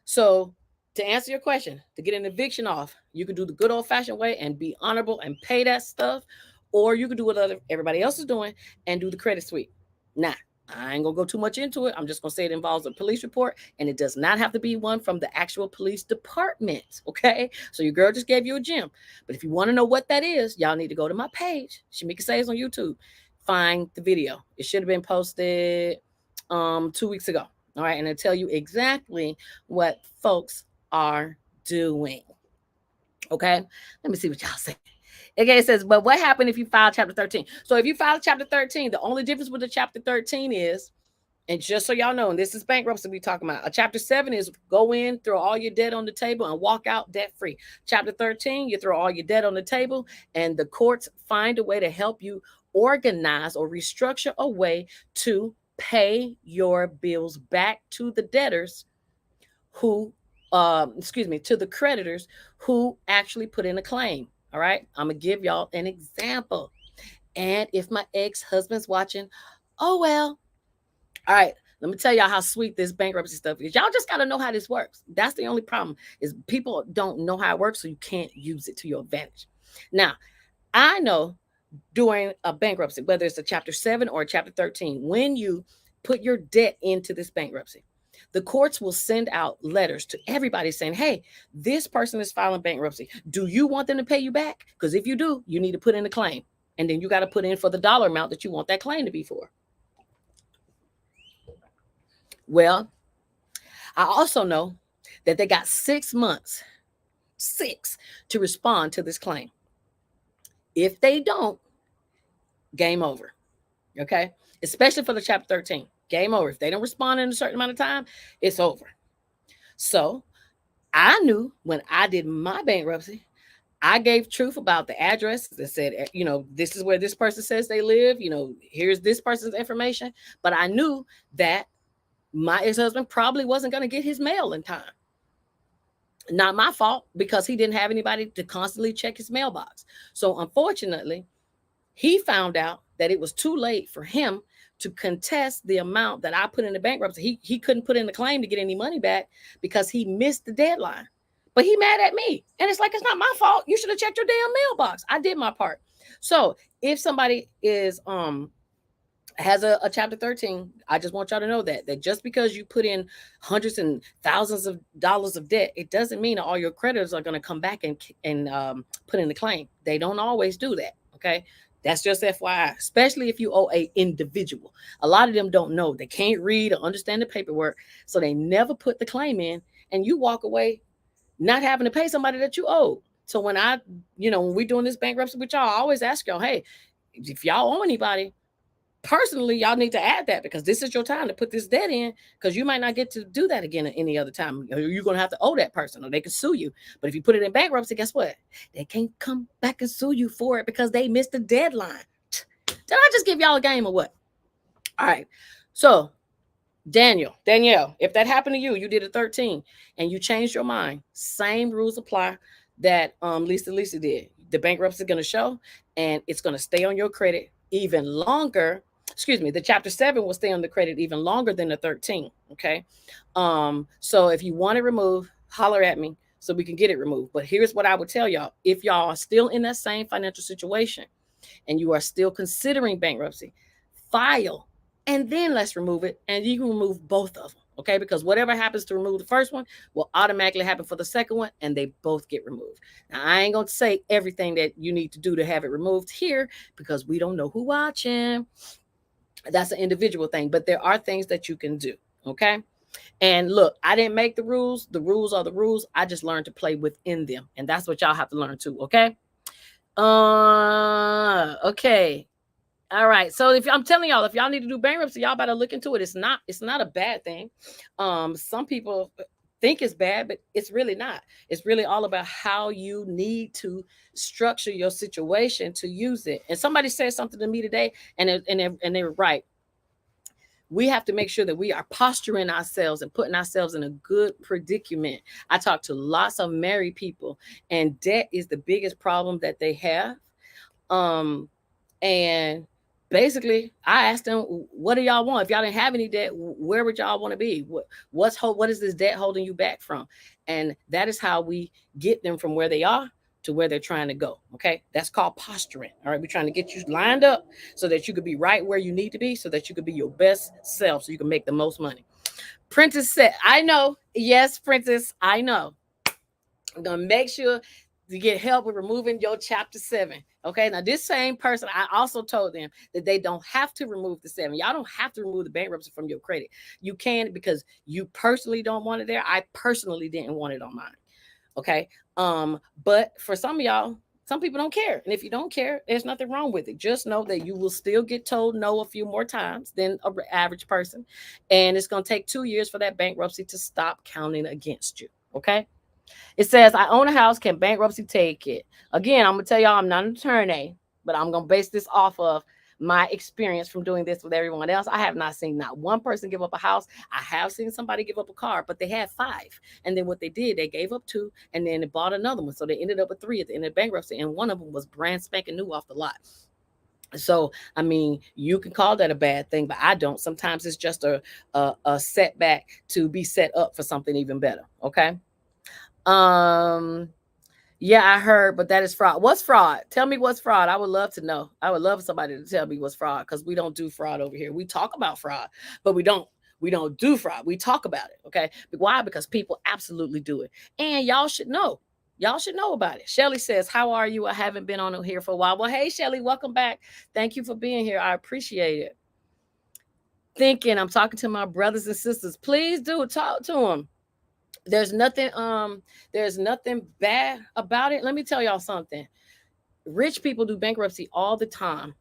So to answer your question, to get an eviction off, you can do the good old-fashioned way and be honorable and pay that stuff, or you can do what everybody else is doing and do the credit suite. Now, I ain't gonna go too much into it. I'm just gonna say it involves a police report, and it does not have to be one from the actual police department. Okay, so your girl just gave you a gem, but if you want to know what that is, y'all need to go to my page, Shamika Saves on YouTube. Find the video. It should have been posted 2 weeks ago. All right, and it'll tell you exactly what folks are doing. Okay, let me see what y'all say. Okay, it says, but what happened if you file chapter 13? So if you file chapter 13, the only difference with the chapter 13 is, and just so y'all know, and this is bankruptcy we talking about, a chapter 7 is go in, throw all your debt on the table and walk out debt free. Chapter 13, you throw all your debt on the table and the courts find a way to help you organize or restructure a way to pay your bills back to the debtors who to the creditors who actually put in a claim. All right, I'm gonna give y'all an example. And if my ex-husband's watching, oh well. All right, let me tell y'all how sweet this bankruptcy stuff is. Y'all just gotta know how this works. That's the only problem, is people don't know how it works, so you can't use it to your advantage. Now, I know during a bankruptcy, whether it's a chapter 7 or a chapter 13, when you put your debt into this bankruptcy, the courts will send out letters to everybody saying, hey, this person is filing bankruptcy. Do you want them to pay you back? Because if you do, you need to put in a claim. And then you got to put in for the dollar amount that you want that claim to be for. Well, I also know that they got 6 months, 6, to respond to this claim. If they don't, game over. Okay? especially for the chapter 13. Game over. If they don't respond in a certain amount of time, it's over. So I knew when I did my bankruptcy, I gave truth about the address that said, this is where this person says they live. Here's this person's information. But I knew that my ex-husband probably wasn't going to get his mail in time. Not my fault, because he didn't have anybody to constantly check his mailbox. So unfortunately, he found out that it was too late for him to contest the amount that I put in the bankruptcy. He couldn't put in the claim to get any money back because he missed the deadline. But he mad at me. And it's like, it's not my fault. You should have checked your damn mailbox. I did my part. So if somebody has a chapter 13, I just want y'all to know that just because you put in hundreds and thousands of dollars of debt, it doesn't mean that all your creditors are going to come back and put in the claim. They don't always do that. Okay. That's just FYI, especially if you owe a individual. A lot of them don't know. They can't read or understand the paperwork, so they never put the claim in, and you walk away not having to pay somebody that you owe. So when when we're doing this bankruptcy with y'all, I always ask y'all, hey, if y'all owe anybody, personally, y'all need to add that, because this is your time to put this debt in, because you might not get to do that again at any other time. You're going to have to owe that person, or they can sue you. But if you put it in bankruptcy, guess what? They can't come back and sue you for it because they missed the deadline. Did I just give y'all a game or what? All right. So Danielle, if that happened to you, you did a 13 and you changed your mind, same rules apply that Lisa did. The bankruptcy is going to show, and it's going to stay on your credit even longer. Excuse me, the chapter 7 will stay on the credit even longer than the 13. Okay. So if you want it removed, holler at me so we can get it removed. But here's what I would tell y'all: if y'all are still in that same financial situation and you are still considering bankruptcy, file and then let's remove it. And you can remove both of them. Okay, because whatever happens to remove the first one will automatically happen for the second one, and they both get removed. Now, I ain't gonna say everything that you need to do to have it removed here, because we don't know who watching. That's an individual thing, but there are things that you can do. Okay. And look, I didn't make the rules. The rules are the rules. I just learned to play within them. And that's what y'all have to learn too. Okay. Okay. All right. So if I'm telling y'all, if y'all need to do bankruptcy, y'all better look into it. It's not a bad thing. Some people think it's bad, but it's really not. It's really all about how you need to structure your situation to use it. And somebody said something to me today, and they were right. We have to make sure that we are posturing ourselves and putting ourselves in a good predicament. I talk to lots of married people, and debt is the biggest problem that they have. Um, and basically, I asked them, "What do y'all want? If y'all didn't have any debt, where would y'all want to be? What is this debt holding you back from?" And that is how we get them from where they are to where they're trying to go. Okay, that's called posturing. All right, we're trying to get you lined up so that you could be right where you need to be, so that you could be your best self, so you can make the most money. Princess said, "I know, yes, Princess, I know. I'm gonna make sure to get help with removing your chapter 7." Okay. Now, this same person, I also told them that they don't have to remove the 7. Y'all don't have to remove the bankruptcy from your credit. You can, because you personally don't want it there. I personally didn't want it on mine. Okay. But for some of y'all, some people don't care. And if you don't care, there's nothing wrong with it. Just know that you will still get told no a few more times than an average person. And it's going to take 2 years for that bankruptcy to stop counting against you. Okay. It says, I own a house. Can bankruptcy take it? Again, I'm going to tell y'all I'm not an attorney, but I'm going to base this off of my experience from doing this with everyone else. I have not seen not one person give up a house. I have seen somebody give up a car, but they had 5. And then what they did, they gave up 2, and then they bought another one. So they ended up with 3 at the end of bankruptcy. And one of them was brand spanking new off the lot. So, I mean, you can call that a bad thing, but I don't. Sometimes it's just a setback to be set up for something even better. Okay. Um, yeah, I heard, but that is fraud. What's fraud? Tell me what's fraud. I would love to know. I would love somebody to tell me what's fraud, because we don't do fraud over here. We talk about fraud, but we don't do fraud. We talk about it. Okay. But why? Because people absolutely do it. And y'all should know. Y'all should know about it. Shelly says, "How are you? I haven't been on here for a while." Well, hey, Shelly, welcome back. Thank you for being here. I appreciate it. Thinking I'm talking to my brothers and sisters. Please do talk to them. There's nothing bad about it. Let me tell y'all something. Rich people do bankruptcy all the time,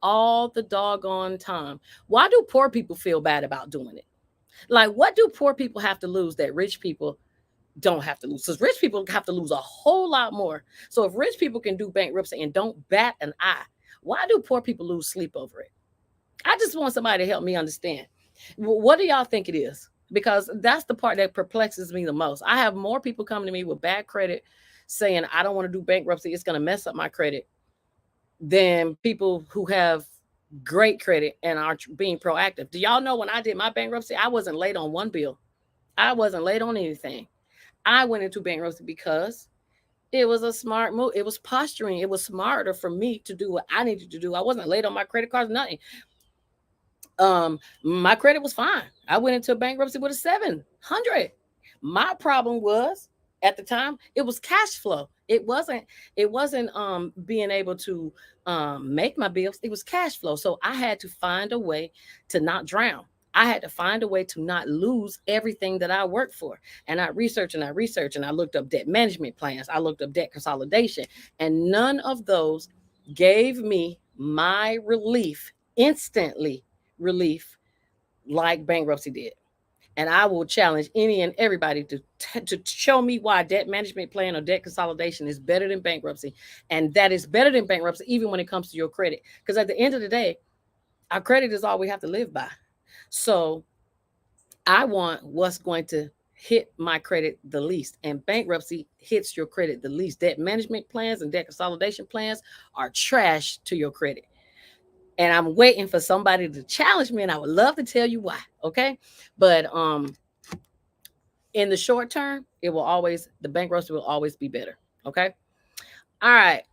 all the doggone time. Why do poor people feel bad about doing it? Like, what do poor people have to lose that rich people don't have to lose? Because rich people have to lose a whole lot more. So if rich people can do bankruptcy and don't bat an eye, why do poor people lose sleep over it? I just want somebody to help me understand. What do y'all think it is? Because that's the part that perplexes me the most. I have more people coming to me with bad credit saying, I don't want to do bankruptcy, it's going to mess up my credit, than people who have great credit and are being proactive. Do y'all know when I did my bankruptcy, I wasn't late on one bill? I wasn't late on anything. I went into bankruptcy because it was a smart move. It was posturing. It was smarter for me to do what I needed to do. I wasn't late on my credit cards, nothing. My credit was fine. I went into bankruptcy with a 700. My problem was at the time it was cash flow. It wasn't being able to make my bills. It was cash flow. So I had to find a way to not drown. I had to find a way to not lose everything that I worked for. And I looked up debt management plans. I looked up debt consolidation, and none of those gave me my relief instantly, relief like bankruptcy did. And I will challenge any and everybody to show me why debt management plan or debt consolidation is better than bankruptcy. And that is better than bankruptcy, even when it comes to your credit. Because at the end of the day, our credit is all we have to live by. So I want what's going to hit my credit the least. And bankruptcy hits your credit the least. Debt management plans and debt consolidation plans are trash to your credit. And I'm waiting for somebody to challenge me, and I would love to tell you why. Okay. But in the short term, the bankruptcy will always be better. Okay. All right.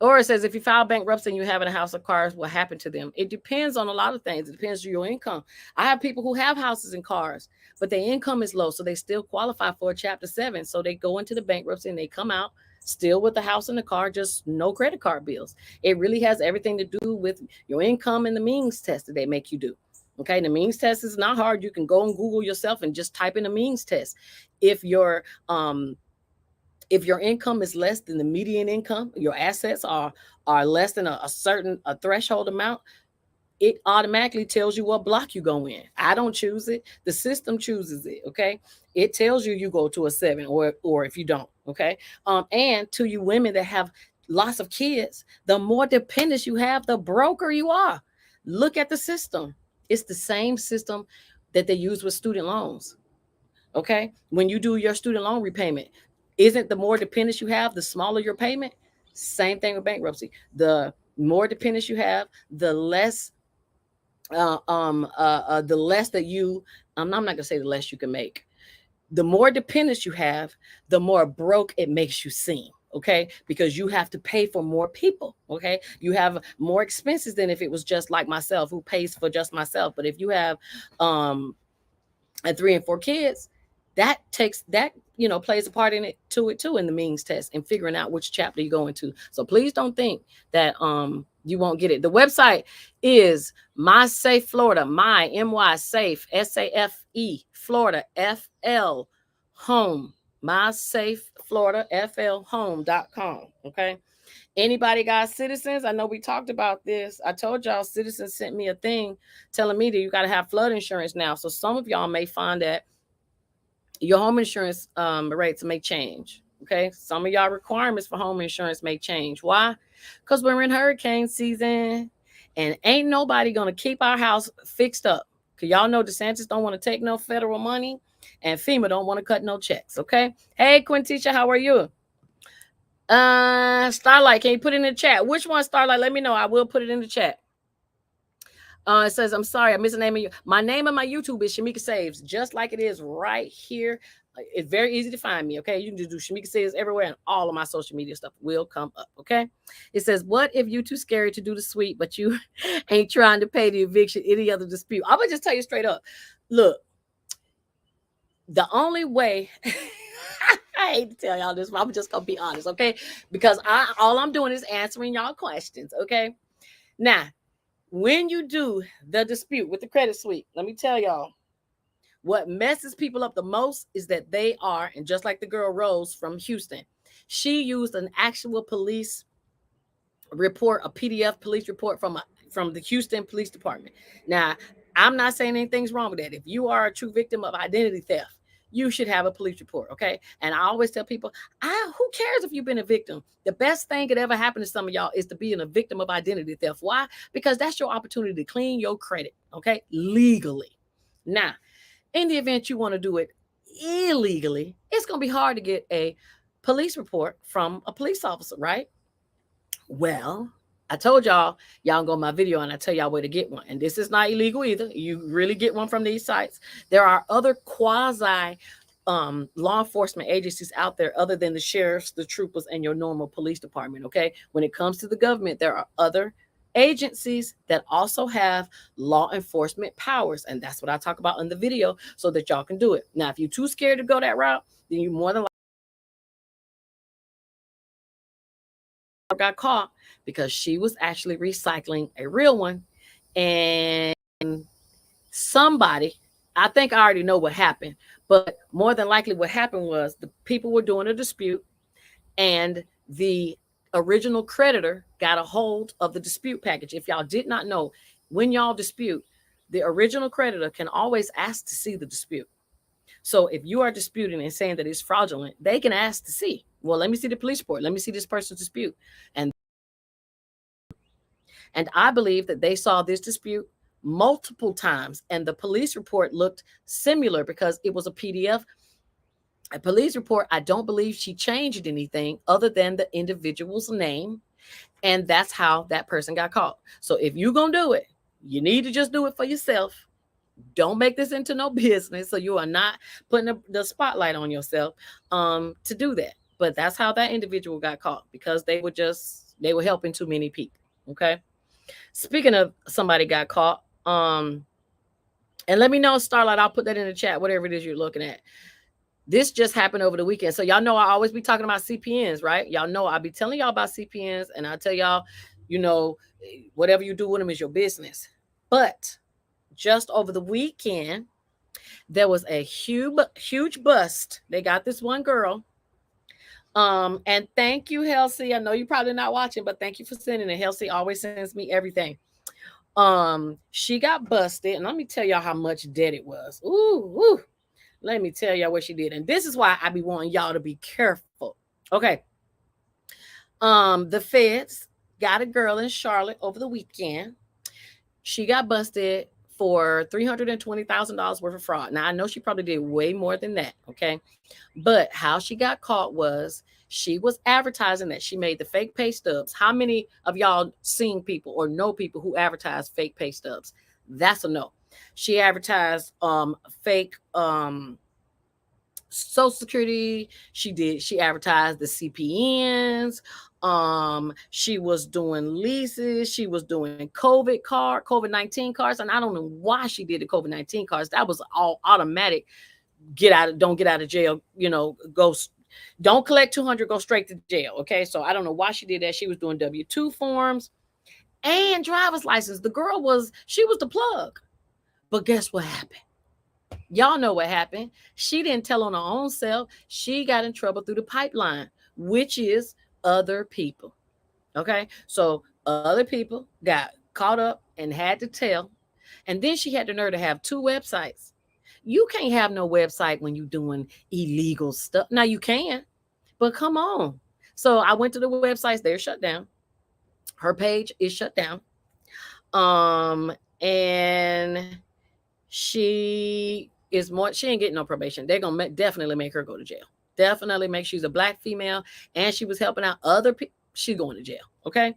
Or it says, if you file bankruptcy and you have a house or cars, what happened to them? It depends on a lot of things. It depends on your income. I have people who have houses and cars, but their income is low, so they still qualify for a Chapter 7. So they go into the bankruptcy and they come out still with the house and the car, just no credit card bills. It really has everything to do with your income and the means test that they make you do. Okay, the means test is not hard. You can go and Google yourself and just type in a means test. If your if your income is less than the median income, your assets are less than a certain a threshold amount, it automatically tells you what block you go in. I don't choose it. The system chooses it. Okay. It tells you go to a 7, or if you don't. Okay. And to you women that have lots of kids, the more dependents you have, the broker you are. Look at the system. It's the same system that they use with student loans. Okay. When you do your student loan repayment, isn't the more dependents you have, the smaller your payment? Same thing with bankruptcy. The more dependents you have, the less that you, I'm not gonna say the less you can make. The more dependents you have, the more broke it makes you seem. Okay, because you have to pay for more people. Okay, you have more expenses than if it was just like myself, who pays for just myself. But if you have and 3 and 4 kids, that plays a part in it too, in the means test and figuring out which chapter you go into. So please don't think that you won't get it. The website is My Safe Florida, my safe SAFE Florida FL home, my safe Florida FL home.com. Okay. Anybody got Citizens? I know we talked about this. I told y'all Citizens sent me a thing telling me that you got to have flood insurance now. So some of y'all may find that your home insurance rates may change. Okay. Some of y'all requirements for home insurance may change. Why? Because we're in hurricane season and ain't nobody going to keep our house fixed up. Because y'all know DeSantis don't want to take no federal money and FEMA don't want to cut no checks. Okay. Hey, Quintisha, how are you? Starlight, can you put it in the chat? Which one, Starlight? Let me know. I will put it in the chat. It says, I'm sorry, I missed the name of you. My name of my YouTube is Shamika Saves, just like it is right here. It's very easy to find me. Okay. You can just do Shamika Saves everywhere, and all of my social media stuff will come up. Okay. It says, what if you too scary to do the sweep, but you ain't trying to pay the eviction, any other dispute? I'm gonna just tell you straight up. Look, the only way I hate to tell y'all this, but I'm just gonna be honest, okay? Because all I'm doing is answering y'all questions, okay? Now, when you do the dispute with the credit suite, let me tell y'all, what messes people up the most is that they are, and just like the girl Rose from Houston, she used an actual police report, a PDF police report from the Houston Police Department. Now, I'm not saying anything's wrong with that. If you are a true victim of identity theft, you should have a police report, okay? And I always tell people, who cares if you've been a victim? The best thing that ever happened to some of y'all is to be a victim of identity theft. Why? Because that's your opportunity to clean your credit, okay? Legally. Now, in the event you want to do it illegally, it's going to be hard to get a police report from a police officer, right? Well, I told y'all go to my video and I tell y'all where to get one. And this is not illegal either. You really get one from these sites. There are other quasi law enforcement agencies out there other than the sheriffs, the troopers, and your normal police department. Okay. When it comes to the government, there are other agencies that also have law enforcement powers. And that's what I talk about in the video so that y'all can do it. Now, if you're too scared to go that route, then you more than got caught because she was actually recycling a real one. And somebody, I think I already know what happened, but more than likely what happened was the people were doing a dispute and the original creditor got a hold of the dispute package. If y'all did not know, when y'all dispute, the original creditor can always ask to see the dispute. So if you are disputing and saying that it's fraudulent, they can ask to see, well, let me see the police report. Let me see this person's dispute. And I believe that they saw this dispute multiple times and the police report looked similar because it was a PDF. A police report, I don't believe she changed anything other than the individual's name. And that's how that person got caught. So if you're going to do it, you need to just do it for yourself. Don't make this into no business. So you are not putting the spotlight on yourself to do that. But that's how that individual got caught because they were helping too many people. Okay. Speaking of somebody got caught, and let me know, Starlight, I'll put that in the chat, whatever it is you're looking at. This just happened over the weekend. So y'all know I always be talking about CPNs, right? Y'all know I'll be telling y'all about CPNs and I'll tell y'all, whatever you do with them is your business. But just over the weekend, there was a huge bust. They got this one girl. And thank you, Halsey. I know you're probably not watching, but thank you for sending it. Halsey always sends me everything. She got busted, and let me tell y'all how much debt it was. Ooh. Let me tell y'all what she did. And this is why I be wanting y'all to be careful. Okay. The feds got a girl in Charlotte over the weekend. She got busted for $320,000 worth of fraud. Now, I know she probably did way more than that, okay? But how she got caught was she was advertising that she made the fake pay stubs. How many of y'all seen people or know people who advertise fake pay stubs? That's a no. She advertised fake Social Security. She advertised the CPNs. She was doing leases. She was doing COVID-19 cards. And I don't know why she did the COVID-19 cards. That was all automatic. Don't get out of jail, don't collect 200, go straight to jail. Okay. So I don't know why she did that. She was doing W-2 forms and driver's license. The girl she was the plug. But guess what happened? Y'all know what happened. She didn't tell on her own self. She got in trouble through the pipeline, which is other people. Okay. So other people got caught up and had to tell. And then she had the nerve to have 2 websites. You can't have no website when you're doing illegal stuff. Now you can, but come on. So I went to the websites. They're shut down. Her page is shut down. And she ain't getting no probation. They're going to definitely make her go to jail. Definitely make she's a Black female and she was helping out other people. She's going to jail. Okay.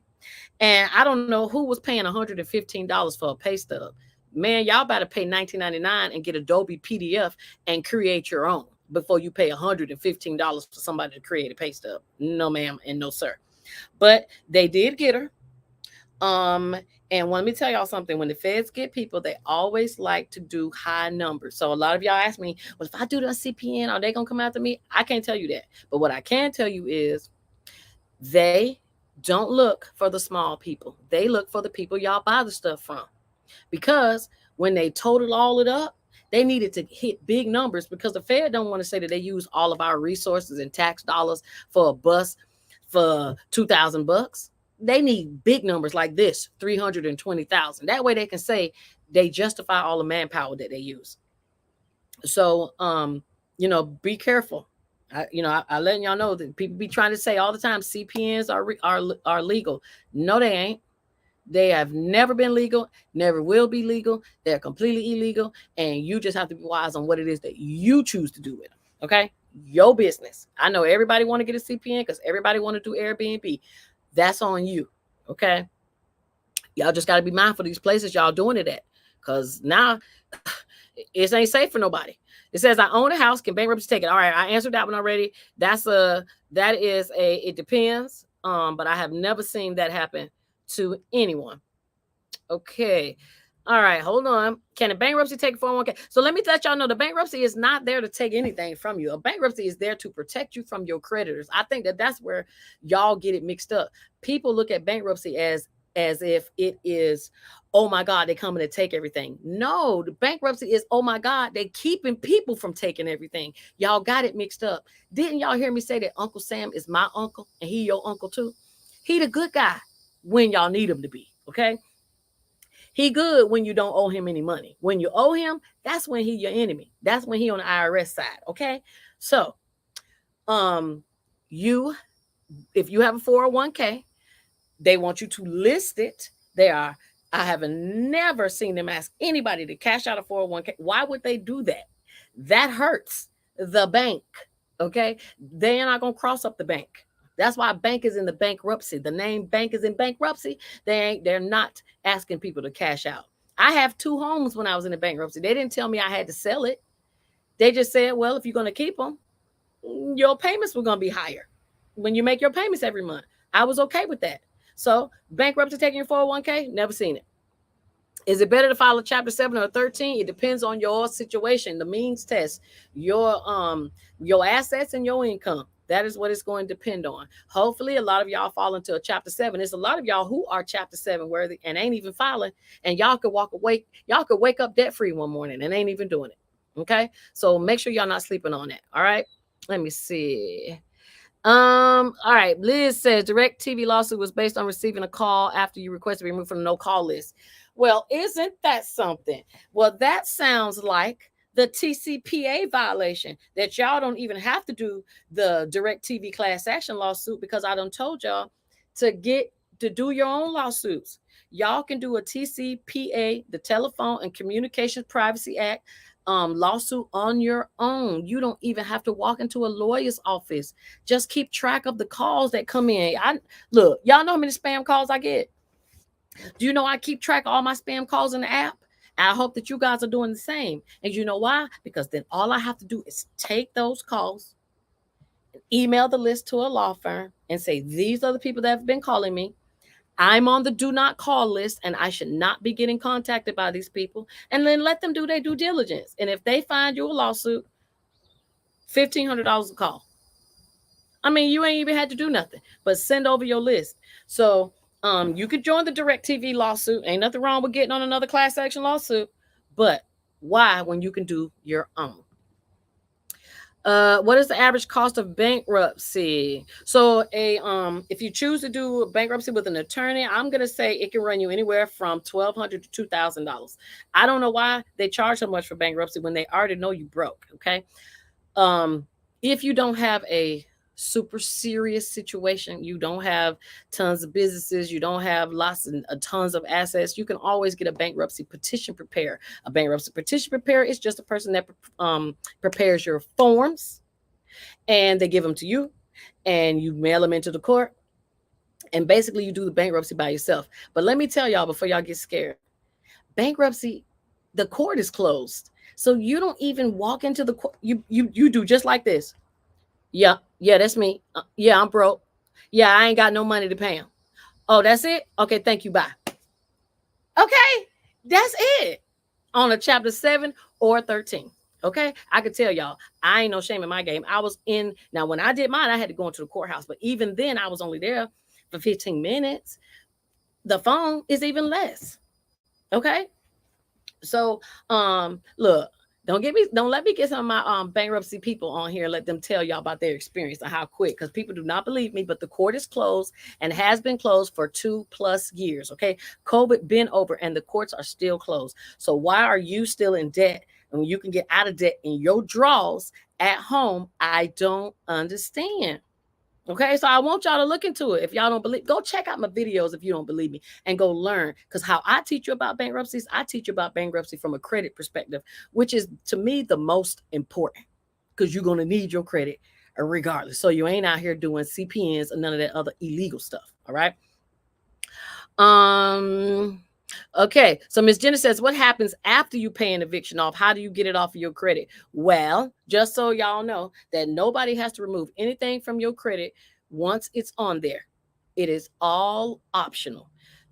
And I don't know who was paying $115 for a pay stub. Man, y'all better pay $19.99 and get Adobe PDF and create your own before you pay $115 for somebody to create a pay stub. No, ma'am, and no, sir. But they did get her. And let me tell y'all something. When the feds get people, they always like to do high numbers. So a lot of y'all ask me, well, if I do the CPN, are they going to come after me? I can't tell you that. But what I can tell you is they don't look for the small people. They look for the people y'all buy the stuff from. Because when they total all it up, they needed to hit big numbers because the Fed don't want to say that they use all of our resources and tax dollars for a bus for $2,000. They need big numbers like this, 320,000. That way they can say they justify all the manpower that they use. So be careful. I letting y'all know that people be trying to say all the time CPNs are legal. No, they ain't. They have never been legal, never will be legal. They're completely illegal, and you just have to be wise on what it is that you choose to do with them. Okay, your business. I know everybody want to get a CPN because everybody want to do Airbnb. That's on you. Okay, y'all just got to be mindful of these places y'all doing it at, because now it ain't safe for nobody. It says I own a house. Can bankruptcy take it? All right, I answered that one already. That is a it depends. But I have never seen that happen to anyone. Okay. All right, hold on. Can a bankruptcy take 401k? So let me let y'all know the bankruptcy is not there to take anything from you. A bankruptcy is there to protect you from your creditors. I think that's where y'all get it mixed up. People look at bankruptcy as if it is, oh my God, they're coming to take everything. No, the bankruptcy is, oh my God, they keeping people from taking everything. Y'all got it mixed up. Didn't y'all hear me say that Uncle Sam is my uncle and he your uncle too? He the good guy when y'all need him to be, okay? He good when you don't owe him any money. When you owe him, that's when he your enemy. That's when he on the IRS side. Okay. So you if you have a 401k, they want you to list it. I have never seen them ask anybody to cash out a 401k. Why would they do that? That hurts the bank. Okay. They're not gonna cross up the bank. That's why bank is in the bankruptcy. The name bank is in bankruptcy. They're not asking people to cash out. I have 2 homes when I was in the bankruptcy. They didn't tell me I had to sell it. They just said, well, if you're going to keep them, your payments were going to be higher when you make your payments every month. I was okay with that. So bankruptcy taking your 401k, never seen it. Is it better to file a Chapter 7 or 13? It depends on your situation, the means test, your assets and your income. That is what it's going to depend on. Hopefully, a lot of y'all fall into a Chapter 7. There's a lot of y'all who are Chapter 7 worthy and ain't even filing, and y'all could walk away. Y'all could wake up debt free one morning and ain't even doing it. Okay, so make sure y'all not sleeping on that. All right, let me see. All right. Liz says direct TV lawsuit was based on receiving a call after you requested to be removed from the no call list. Well, isn't that something? Well, that sounds like the TCPA violation that y'all don't even have to do the direct TV class action lawsuit, because I done told y'all to do your own lawsuits. Y'all can do a TCPA, the Telephone and Communications Privacy Act, lawsuit on your own. You don't even have to walk into a lawyer's office. Just keep track of the calls that come in. Look, y'all know how many spam calls I get. Do you know I keep track of all my spam calls in the app? I hope that you guys are doing the same. And you know why? Because then all I have to do is take those calls, email the list to a law firm, and say, these are the people that have been calling me. I'm on the do not call list and I should not be getting contacted by these people. And then let them do their due diligence. And if they find you a lawsuit, $1,500 a call. I mean, you ain't even had to do nothing but send over your list. So you could join the direct TV lawsuit. Ain't nothing wrong with getting on another class action lawsuit. But why when you can do your own? What is the average cost of bankruptcy? So if you choose to do bankruptcy with an attorney, I'm gonna say it can run you anywhere from $1,200 to $2,000. I don't know why they charge so much for bankruptcy when they already know you broke. Okay. If you don't have a super serious situation, you don't have tons of businesses, you don't have lots and tons of assets, you can always get a bankruptcy petition preparer. A bankruptcy petition preparer is just a person that prepares your forms, and they give them to you and you mail them into the court, and basically you do the bankruptcy by yourself. But let me tell y'all before y'all get scared, bankruptcy, the court is closed, so you don't even walk into the court. You do just like this. Yeah, that's me. Yeah, I'm broke. Yeah, I ain't got no money to pay him. Oh, that's it? Okay, thank you. Bye. Okay, that's it. On a Chapter 7 or 13. Okay, I could tell y'all, I ain't no shame in my game. I was in, now when I did mine, I had to go into the courthouse, but even then, I was only there for 15 minutes. The phone is even less. Okay, so look, Don't let me get some of my bankruptcy people on here, let them tell y'all about their experience and how quick, because people do not believe me, but the court is closed and has been closed for 2+ years. Okay. COVID been over and the courts are still closed. So why are you still in debt and you can get out of debt in your draws at home? I don't understand. Okay, so I want y'all to look into it. If y'all don't believe, go check out my videos if you don't believe me and go learn. Because how I teach you about bankruptcies, I teach you about bankruptcy from a credit perspective, which is to me the most important because you're going to need your credit regardless. So you ain't out here doing CPNs and none of that other illegal stuff. All right. Um, okay. So Miss Jenna says, what happens after you pay an eviction off? How do you get it off of your credit? Well, just so y'all know that nobody has to remove anything from your credit once it's on there. It is all optional.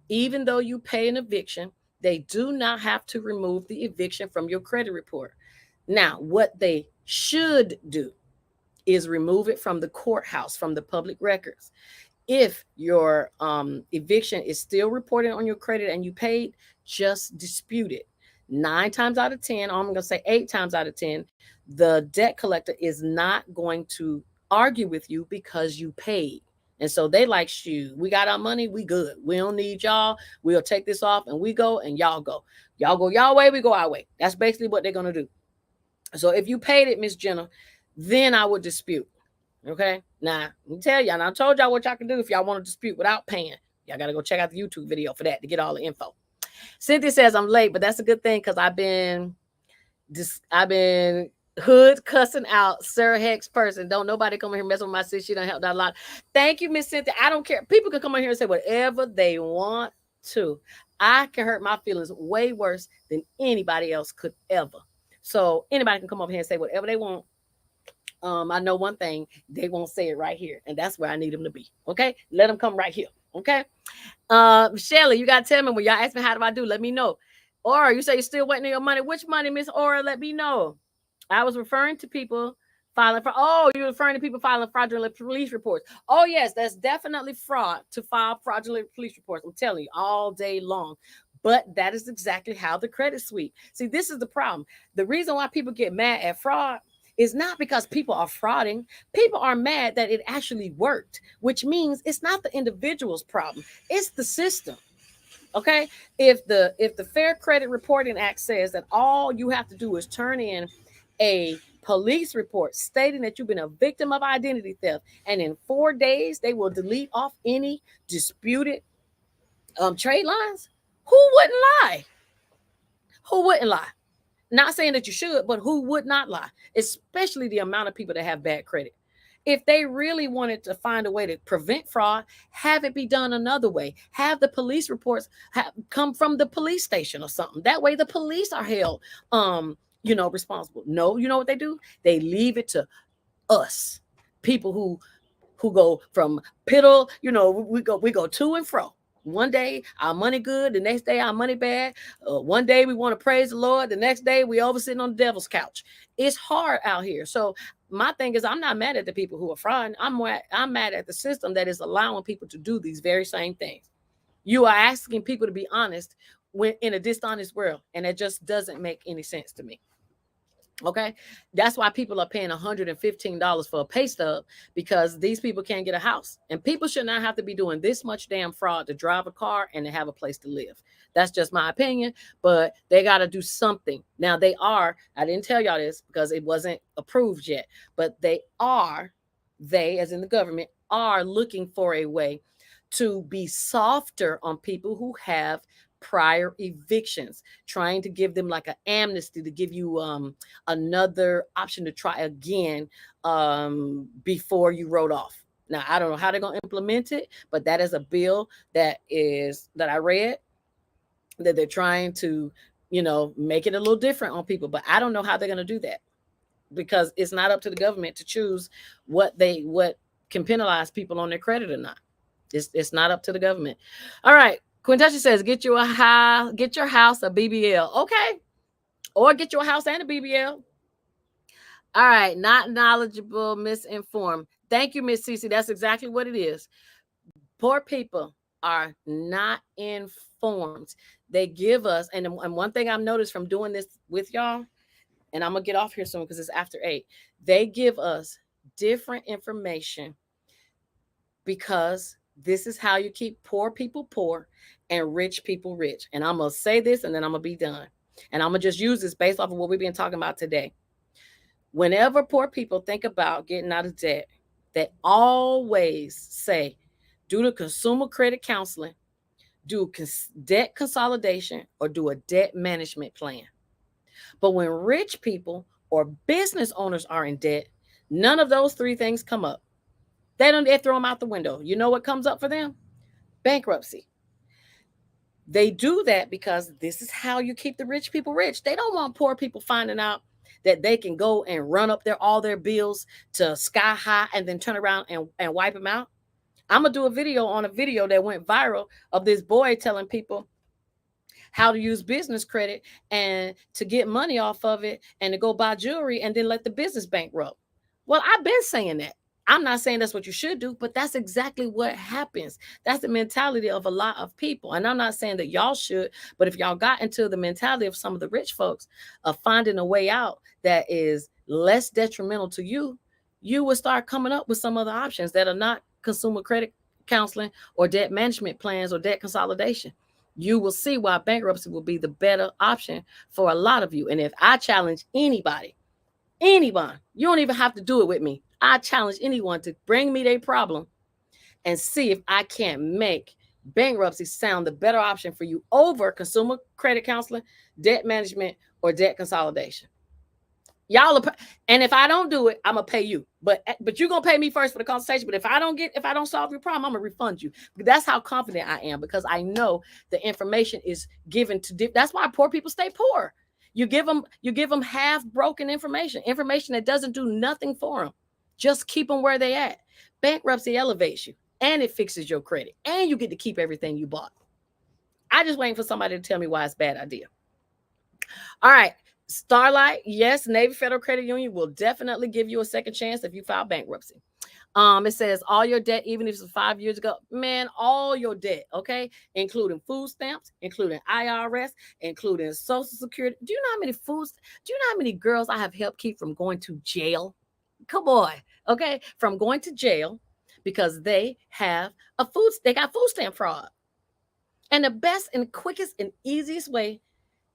Even though you pay an eviction, they do not have to remove the eviction from your credit report. Now, what they should do is remove it from the courthouse, from the public records. If your eviction is still reported on your credit and you paid, just dispute it. 9 times out of 10, or I'm going to say 8 times out of 10, the debt collector is not going to argue with you because you paid. And so they like, shoot, we got our money, we good. We don't need y'all. We'll take this off and we go and y'all go. Y'all go y'all way, we go our way. That's basically what they're going to do. So if you paid it, Miss Jenna, then I would dispute. Okay. Now, let me tell y'all, and I told y'all what y'all can do if y'all want to dispute without paying. Y'all got to go check out the YouTube video for that to get all the info. Cynthia says I'm late, but that's a good thing because I've been hood cussing out Sir Hex person. Don't nobody come in here messing with my sis. She done helped out a lot. Thank you, Miss Cynthia. I don't care. People can come in here and say whatever they want to. I can hurt my feelings way worse than anybody else could ever. So anybody can come over here and say whatever they want. I know one thing, they won't say it right here, and that's where I need them to be. Okay, let them come right here. Okay, Shelly, you gotta tell me when y'all ask me how do I do, let me know. Or you say you're still waiting on your money. Which money, Miss Aura? Let me know. I was referring to people filing for. Oh, you're referring to people filing fraudulent police reports. Oh yes, that's definitely fraud to file fraudulent police reports. I'm telling you, all day long. But that is exactly how the credit sweep. See, this is the problem. The reason why people get mad at fraud is not because people are frauding. People are mad that it actually worked, which means it's not the individual's problem. It's the system. Okay. If the Fair Credit Reporting Act says that all you have to do is turn in a police report stating that you've been a victim of identity theft, and in 4 days they will delete off any disputed trade lines, who wouldn't lie? Who wouldn't lie? Not saying that you should, but who would not lie? Especially the amount of people that have bad credit. If they really wanted to find a way to prevent fraud, have it be done another way. Have the police reports come from the police station or something. That way the police are held responsible. No, you know what they do? They leave it to us. People who go from piddle, we go to and fro. One day our money good, the next day our money bad. One day we want to praise the Lord, the next day we over sitting on the devil's couch. It's hard out here. So my thing is, I'm not mad at the people who are frauding. I'm mad at the system that is allowing people to do these very same things. You are asking people to be honest when in a dishonest world, and it just doesn't make any sense to me. Okay. That's why people are paying $115 for a pay stub, because these people can't get a house. And people should not have to be doing this much damn fraud to drive a car and to have a place to live. That's just my opinion, but they got to do something. Now, I didn't tell y'all this because it wasn't approved yet, but they, as in the government, are looking for a way to be softer on people who have prior evictions, trying to give them like an amnesty, to give you another option to try again before you wrote off. Now, I don't know how they're going to implement it, but that is a bill that I read, that they're trying to make it a little different on people. But I don't know how they're going to do that, because it's not up to the government to choose what can penalize people on their credit or not. It's not up to the government. All right. Quintasha says, get your house a BBL. Okay. Or get your house and a BBL. All right. Not knowledgeable, misinformed. Thank you, Miss Cece. That's exactly what it is. Poor people are not informed. They give us, and one thing I've noticed from doing this with y'all, and I'm gonna get off here soon because it's after 8. They give us different information because this is how you keep poor people poor and rich people rich. And I'm gonna say this and then I'm gonna be done. And I'm gonna just use this based off of what we've been talking about today. Whenever poor people think about getting out of debt, they always say, do the consumer credit counseling, do debt consolidation, or do a debt management plan. But when rich people or business owners are in debt, none of those three things come up. They throw them out the window. You know what comes up for them? Bankruptcy. They do that because this is how you keep the rich people rich. They don't want poor people finding out that they can go and run up all their bills to sky high and then turn around and wipe them out. I'm gonna do a video on a video that went viral of this boy telling people how to use business credit and to get money off of it and to go buy jewelry and then let the business bankrupt. Well, I've been saying that. I'm not saying that's what you should do, but that's exactly what happens. That's the mentality of a lot of people. And I'm not saying that y'all should, but if y'all got into the mentality of some of the rich folks of finding a way out that is less detrimental to you, you will start coming up with some other options that are not consumer credit counseling or debt management plans or debt consolidation. You will see why bankruptcy will be the better option for a lot of you. And if I challenge anybody, anyone, you don't even have to do it with me. I challenge anyone to bring me their problem and see if I can't make bankruptcy sound the better option for you over consumer credit counseling, debt management, or debt consolidation. Y'all are, and if I don't do it, I'm gonna pay you. But you're gonna pay me first for the consultation. But if I don't solve your problem, I'm gonna refund you. That's how confident I am because I know the information is given to. That's why poor people stay poor. You give them half broken information that doesn't do nothing for them. Just keep them where they at. Bankruptcy elevates you and it fixes your credit and you get to keep everything you bought. I just waiting for somebody to tell me why it's a bad idea. All right. Starlight, yes, Navy Federal Credit Union will definitely give you a second chance if you file bankruptcy. It says all your debt, even if it's 5 years ago, man, all your debt, okay, including food stamps, including IRS, including Social Security. Do you know how many foods? Do you know how many girls I have helped keep from going to jail? Come on, okay, from going to jail because they got food stamp fraud. And the best and quickest and easiest way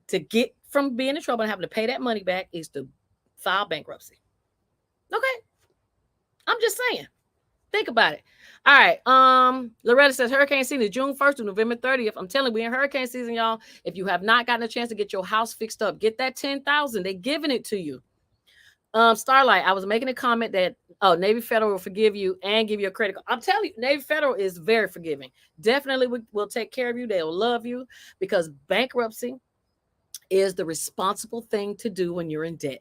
to get from being in trouble and having to pay that money back is to file bankruptcy. Okay. I'm just saying. Think about it. All right. Loretta says hurricane season is June 1st to November 30th. I'm telling you, we in hurricane season, y'all. If you have not gotten a chance to get your house fixed up, get that 10,000. They're giving it to you. Starlight, I was making a comment that Navy Federal will forgive you and give you a credit card. I'm telling you, Navy Federal is very forgiving. Definitely will take care of you. They'll love you because bankruptcy is the responsible thing to do when you're in debt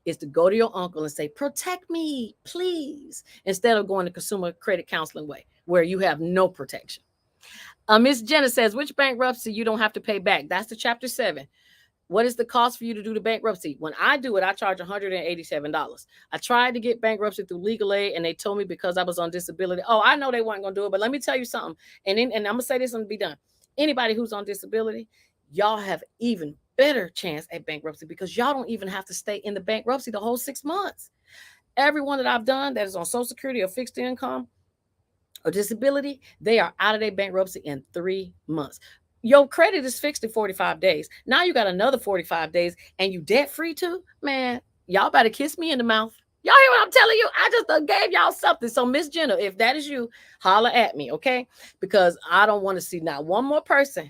is to go to your uncle and say, protect me, please, instead of going the consumer credit counseling way where you have no protection. Miss Jenna says, which bankruptcy you don't have to pay back? That's the chapter 7. What is the cost for you to do the bankruptcy? When I do it, I charge $187. I tried to get bankruptcy through legal aid, and they told me because I was on disability. Oh, I know they weren't going to do it, but let me tell you something. And I'm going to say this and be done. Anybody who's on disability, y'all have even better chance at bankruptcy because y'all don't even have to stay in the bankruptcy the whole 6 months. Everyone that I've done that is on Social Security or fixed income or disability, they are out of their bankruptcy in 3 months. Your credit is fixed in 45 days. Now you got another 45 days and you debt free too? Man, y'all better kiss me in the mouth. Y'all hear what I'm telling you? I just gave y'all something. So, Miss Jenna, if that is you, holler at me, okay? Because I don't want to see not one more person.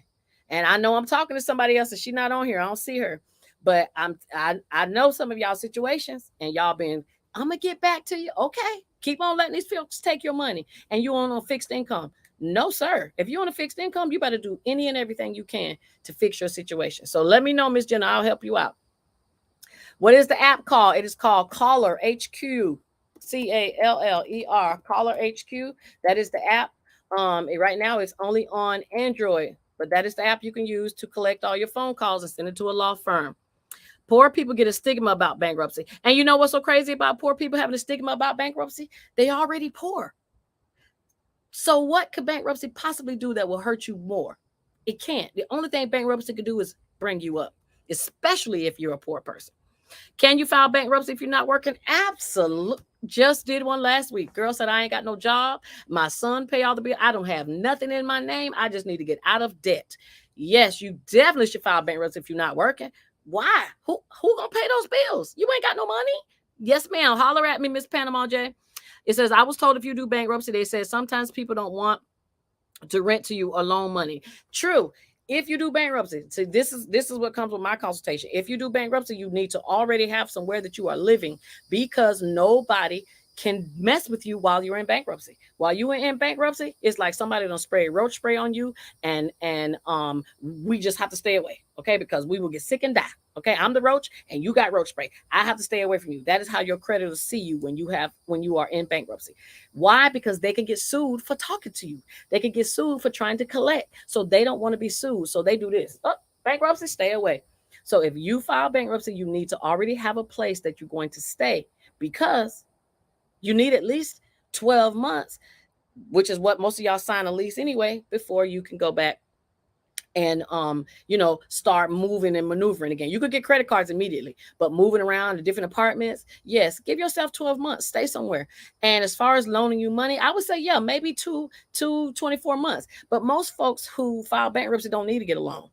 And I know I'm talking to somebody else and she's not on here. I don't see her. But I know some of y'all situations and y'all been, I'm gonna get back to you. Okay. Keep on letting these folks take your money and you on fixed income. No, sir. If you're on a fixed income, you better do any and everything you can to fix your situation. So let me know, Miss Jenna. I'll help you out. What is the app called? It is called Caller HQ. CALLER, Caller HQ. That is the app. Right now it's only on Android, but that is the app you can use to collect all your phone calls and send it to a law firm. Poor people get a stigma about bankruptcy. And you know what's so crazy about poor people having a stigma about bankruptcy? They already poor. So what could bankruptcy possibly do that will hurt you more? It can't. The only thing bankruptcy could do is bring you up, especially if you're a poor person. Can you file bankruptcy if you're not working? Absolutely. Just did one last week. Girl said, I ain't got no job. My son pay all the bill. I don't have nothing in my name. I just need to get out of debt. Yes, you definitely should file bankruptcy if you're not working. Why? Who gonna pay those bills? You ain't got no money. Yes, ma'am. Holler at me, Miss Panama J. It says, I was told if you do bankruptcy, they said sometimes people don't want to rent to you or loan money. True. If you do bankruptcy, so this is what comes with my consultation. If you do bankruptcy, you need to already have somewhere that you are living, because nobody can mess with you while you're in bankruptcy. While you are in bankruptcy, it's like somebody don't spray roach spray on you, and we just have to stay away, okay? Because we will get sick and die. Okay, I'm the roach and you got roach spray. I have to stay away from you. That is how your creditors see you when you are in bankruptcy. Why? Because they can get sued for talking to you. They can get sued for trying to collect. So they don't want to be sued. So they do this. Oh, bankruptcy, stay away. So if you file bankruptcy, you need to already have a place that you're going to stay, because you need at least 12 months, which is what most of y'all sign a lease anyway, before you can go back and start moving and maneuvering again. You could get credit cards immediately, but moving around to different apartments, yes, give yourself 12 months, stay somewhere. And as far as loaning you money, I would say, yeah, maybe 24 months. But most folks who file bankruptcy don't need to get a loan.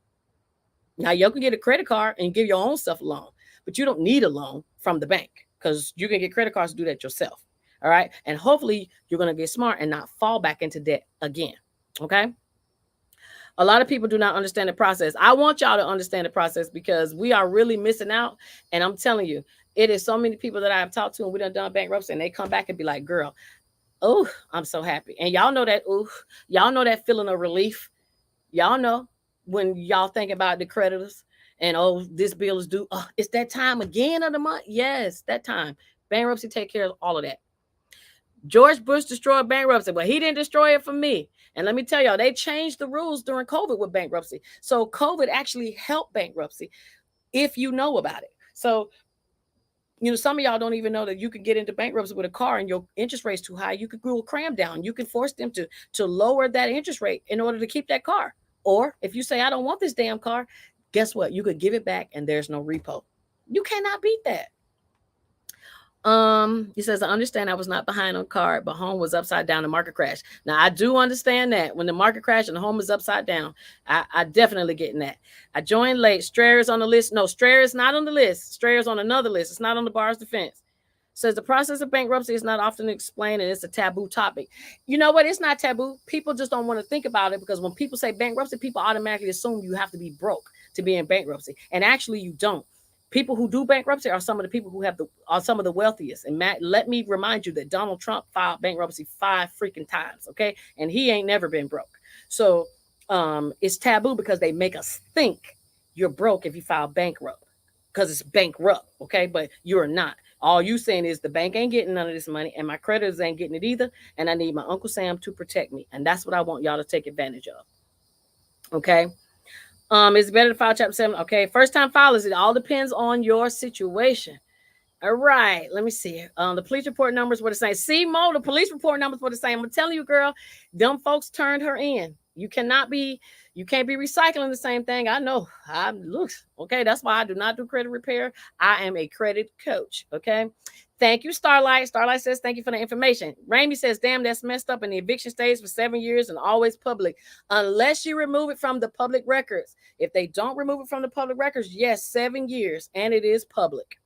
Now, you can get a credit card and give your own stuff a loan, but you don't need a loan from the bank, because you can get credit cards to do that yourself. All right. And hopefully you're going to get smart and not fall back into debt again. Okay. A lot of people do not understand the process. I want y'all to understand the process, because we are really missing out. And I'm telling you, it is so many people that I have talked to and we done bankruptcy, and they come back and be like, girl, oh, I'm so happy. And y'all know that, y'all know that feeling of relief. Y'all know when y'all think about the creditors and, oh, this bill is due. Oh, it's that time again of the month. Yes, that time. Bankruptcy take care of all of that. George Bush destroyed bankruptcy, but he didn't destroy it for me. And let me tell y'all, they changed the rules during COVID with bankruptcy. So COVID actually helped bankruptcy, if you know about it. So, some of y'all don't even know that you could get into bankruptcy with a car and your interest rate's too high. You could do a cram down. You can force them to lower that interest rate in order to keep that car. Or if you say, I don't want this damn car, guess what? You could give it back and there's no repo. You cannot beat that. He says, I understand I was not behind on card, but home was upside down. The market crash. Now I do understand that when the market crashed and the home is upside down, I definitely getting that. I joined late. Strayer is on the list. No, Strayer is not on the list. Strayer is on another list. It's not on the bar's defense. Says the process of bankruptcy is not often explained and it's a taboo topic. You know what? It's not taboo. People just don't want to think about it, because when people say bankruptcy, people automatically assume you have to be broke to be in bankruptcy. And actually you don't. People who do bankruptcy are some of the people who are some of the wealthiest. And Matt, let me remind you that Donald Trump filed bankruptcy 5 freaking times, okay? And he ain't never been broke. So it's taboo because they make us think you're broke if you file bankrupt, because it's bankrupt, okay? But you're not. All you saying is the bank ain't getting none of this money, and my creditors ain't getting it either, and I need my Uncle Sam to protect me. And that's what I want y'all to take advantage of, okay? It's better to file Chapter 7. Okay, first time filers, it all depends on your situation. All right, let me see. The police report numbers were the same. See, Mo, the police report numbers were the same. I'm telling you, girl, them folks turned her in. You can't be recycling the same thing. I know. Okay. That's why I do not do credit repair. I am a credit coach. Okay. Thank you, Starlight. Starlight says, thank you for the information. Ramey says, damn, that's messed up. And the eviction stays for 7 years and always public, unless you remove it from the public records. If they don't remove it from the public records, yes, 7 years, and it is public.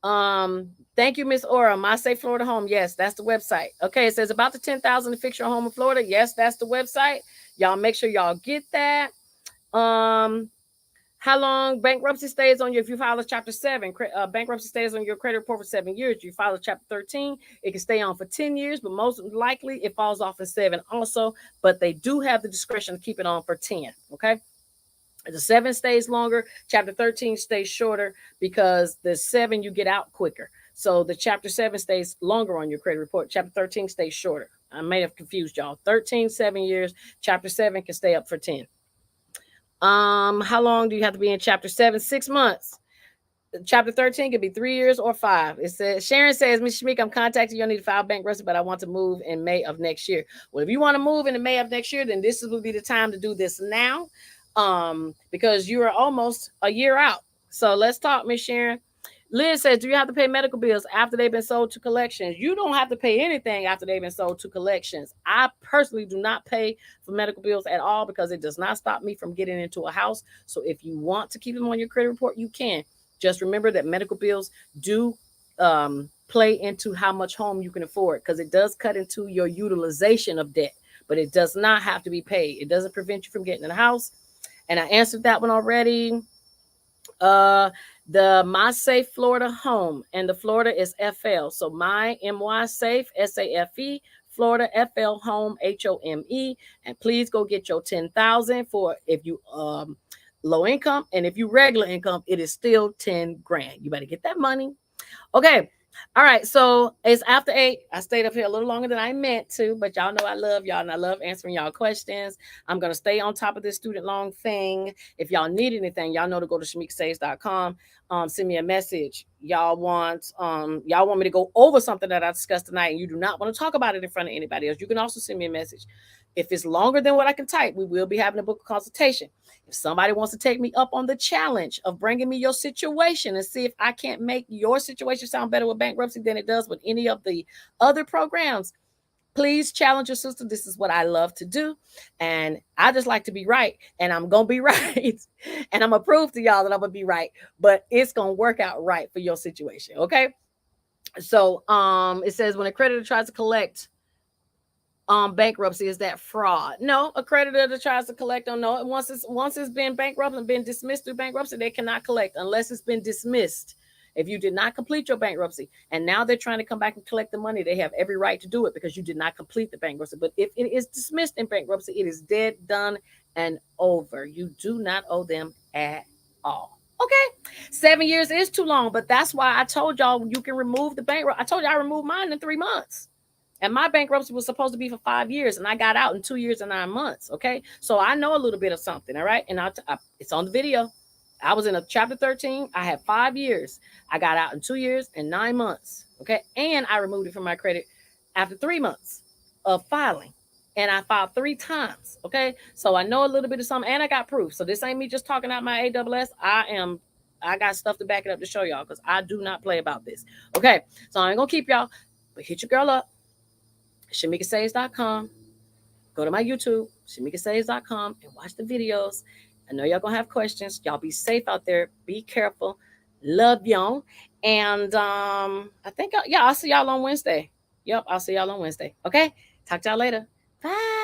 Thank you, Miss Aura. My Safe Florida Home. Yes, that's the website. Okay, it says about the 10,000 to fix your home in Florida. Yes, that's the website. Y'all make sure y'all get that. How long bankruptcy stays on you? If you file a Chapter 7, bankruptcy stays on your credit report for 7 years. You file a Chapter 13, it can stay on for 10 years, but most likely it falls off in 7 also. But they do have the discretion to keep it on for 10. Okay. The 7 stays longer. Chapter 13 stays shorter, because the 7 you get out quicker. So the Chapter 7 stays longer on your credit report. Chapter 13 stays shorter. I may have confused y'all. 13, 7 years. Chapter 7 can stay up for 10. How long do you have to be in Chapter 7? 6 months. Chapter 13 could be 3 years or 5. It says, Sharon says, Ms. Shamika, I'm contacting you. I need to file bankruptcy, but I want to move in May of next year. Well, if you want to move in May of next year, then this will be the time to do this now. Because you are almost a year out. So let's talk, Miss Sharon. Liz says, do you have to pay medical bills after they've been sold to collections? You don't have to pay anything after they've been sold to collections. I personally do not pay for medical bills at all because it does not stop me from getting into a house. So if you want to keep them on your credit report, you can. Just remember that medical bills do play into how much home you can afford because it does cut into your utilization of debt, but it does not have to be paid. It doesn't prevent you from getting in a house. And I answered that one already. Uh, the My Safe Florida home, and the Florida is FL. So my MY Safe SAFE Florida FL home HOME, and please go get your 10,000 for if you low income, and if you regular income, it is still 10 grand. You better get that money. Okay. All right. So it's after 8. I stayed up here a little longer than I meant to, but y'all know I love y'all and I love answering y'all questions. I'm going to stay on top of this student loan thing. If y'all need anything, y'all know to go to shamikasaves.com. Send me a message. Y'all want me to go over something that I discussed tonight and you do not want to talk about it in front of anybody else. You can also send me a message. If it's longer than what I can type, we will be having a book consultation. If somebody wants to take me up on the challenge of bringing me your situation and see if I can't make your situation sound better with bankruptcy than it does with any of the other programs, please challenge your sister. This is what I love to do. And I just like to be right. And I'm going to be right. And I'm going to prove to y'all that I'm going to be right. But it's going to work out right for your situation. Okay. So it says when a creditor tries to collect bankruptcy, is that fraud? No, a creditor that tries to collect on no, once it's been bankrupt and been dismissed through bankruptcy, they cannot collect unless it's been dismissed. If you did not complete your bankruptcy and now they're trying to come back and collect the money, they have every right to do it because you did not complete the bankruptcy. But if it is dismissed in bankruptcy, it is dead, done, and over. You do not owe them at all. Okay. 7 years is too long, but that's why I told y'all you can remove the bankrupt. I told you I removed mine in 3 months. And my bankruptcy was supposed to be for 5 years, and I got out in 2 years and 9 months. Okay, so I know a little bit of something. All right, and it's on the video. I was in a chapter 13. I had 5 years. I got out in 2 years and 9 months. Okay, and I removed it from my credit after 3 months of filing, and I filed 3 times. Okay, so I know a little bit of something, and I got proof. So this ain't me just talking out my AWS. I got stuff to back it up to show y'all because I do not play about this. Okay, so I ain't gonna keep y'all, but hit your girl up. shamikasaves.com. Go to my YouTube, shamikasaves.com, and watch the videos. I know y'all gonna have questions. Y'all be safe out there. Be careful. Love y'all. And I think I'll see y'all on Wednesday. Yep, I'll see y'all on Wednesday. Okay. Talk to y'all later. Bye.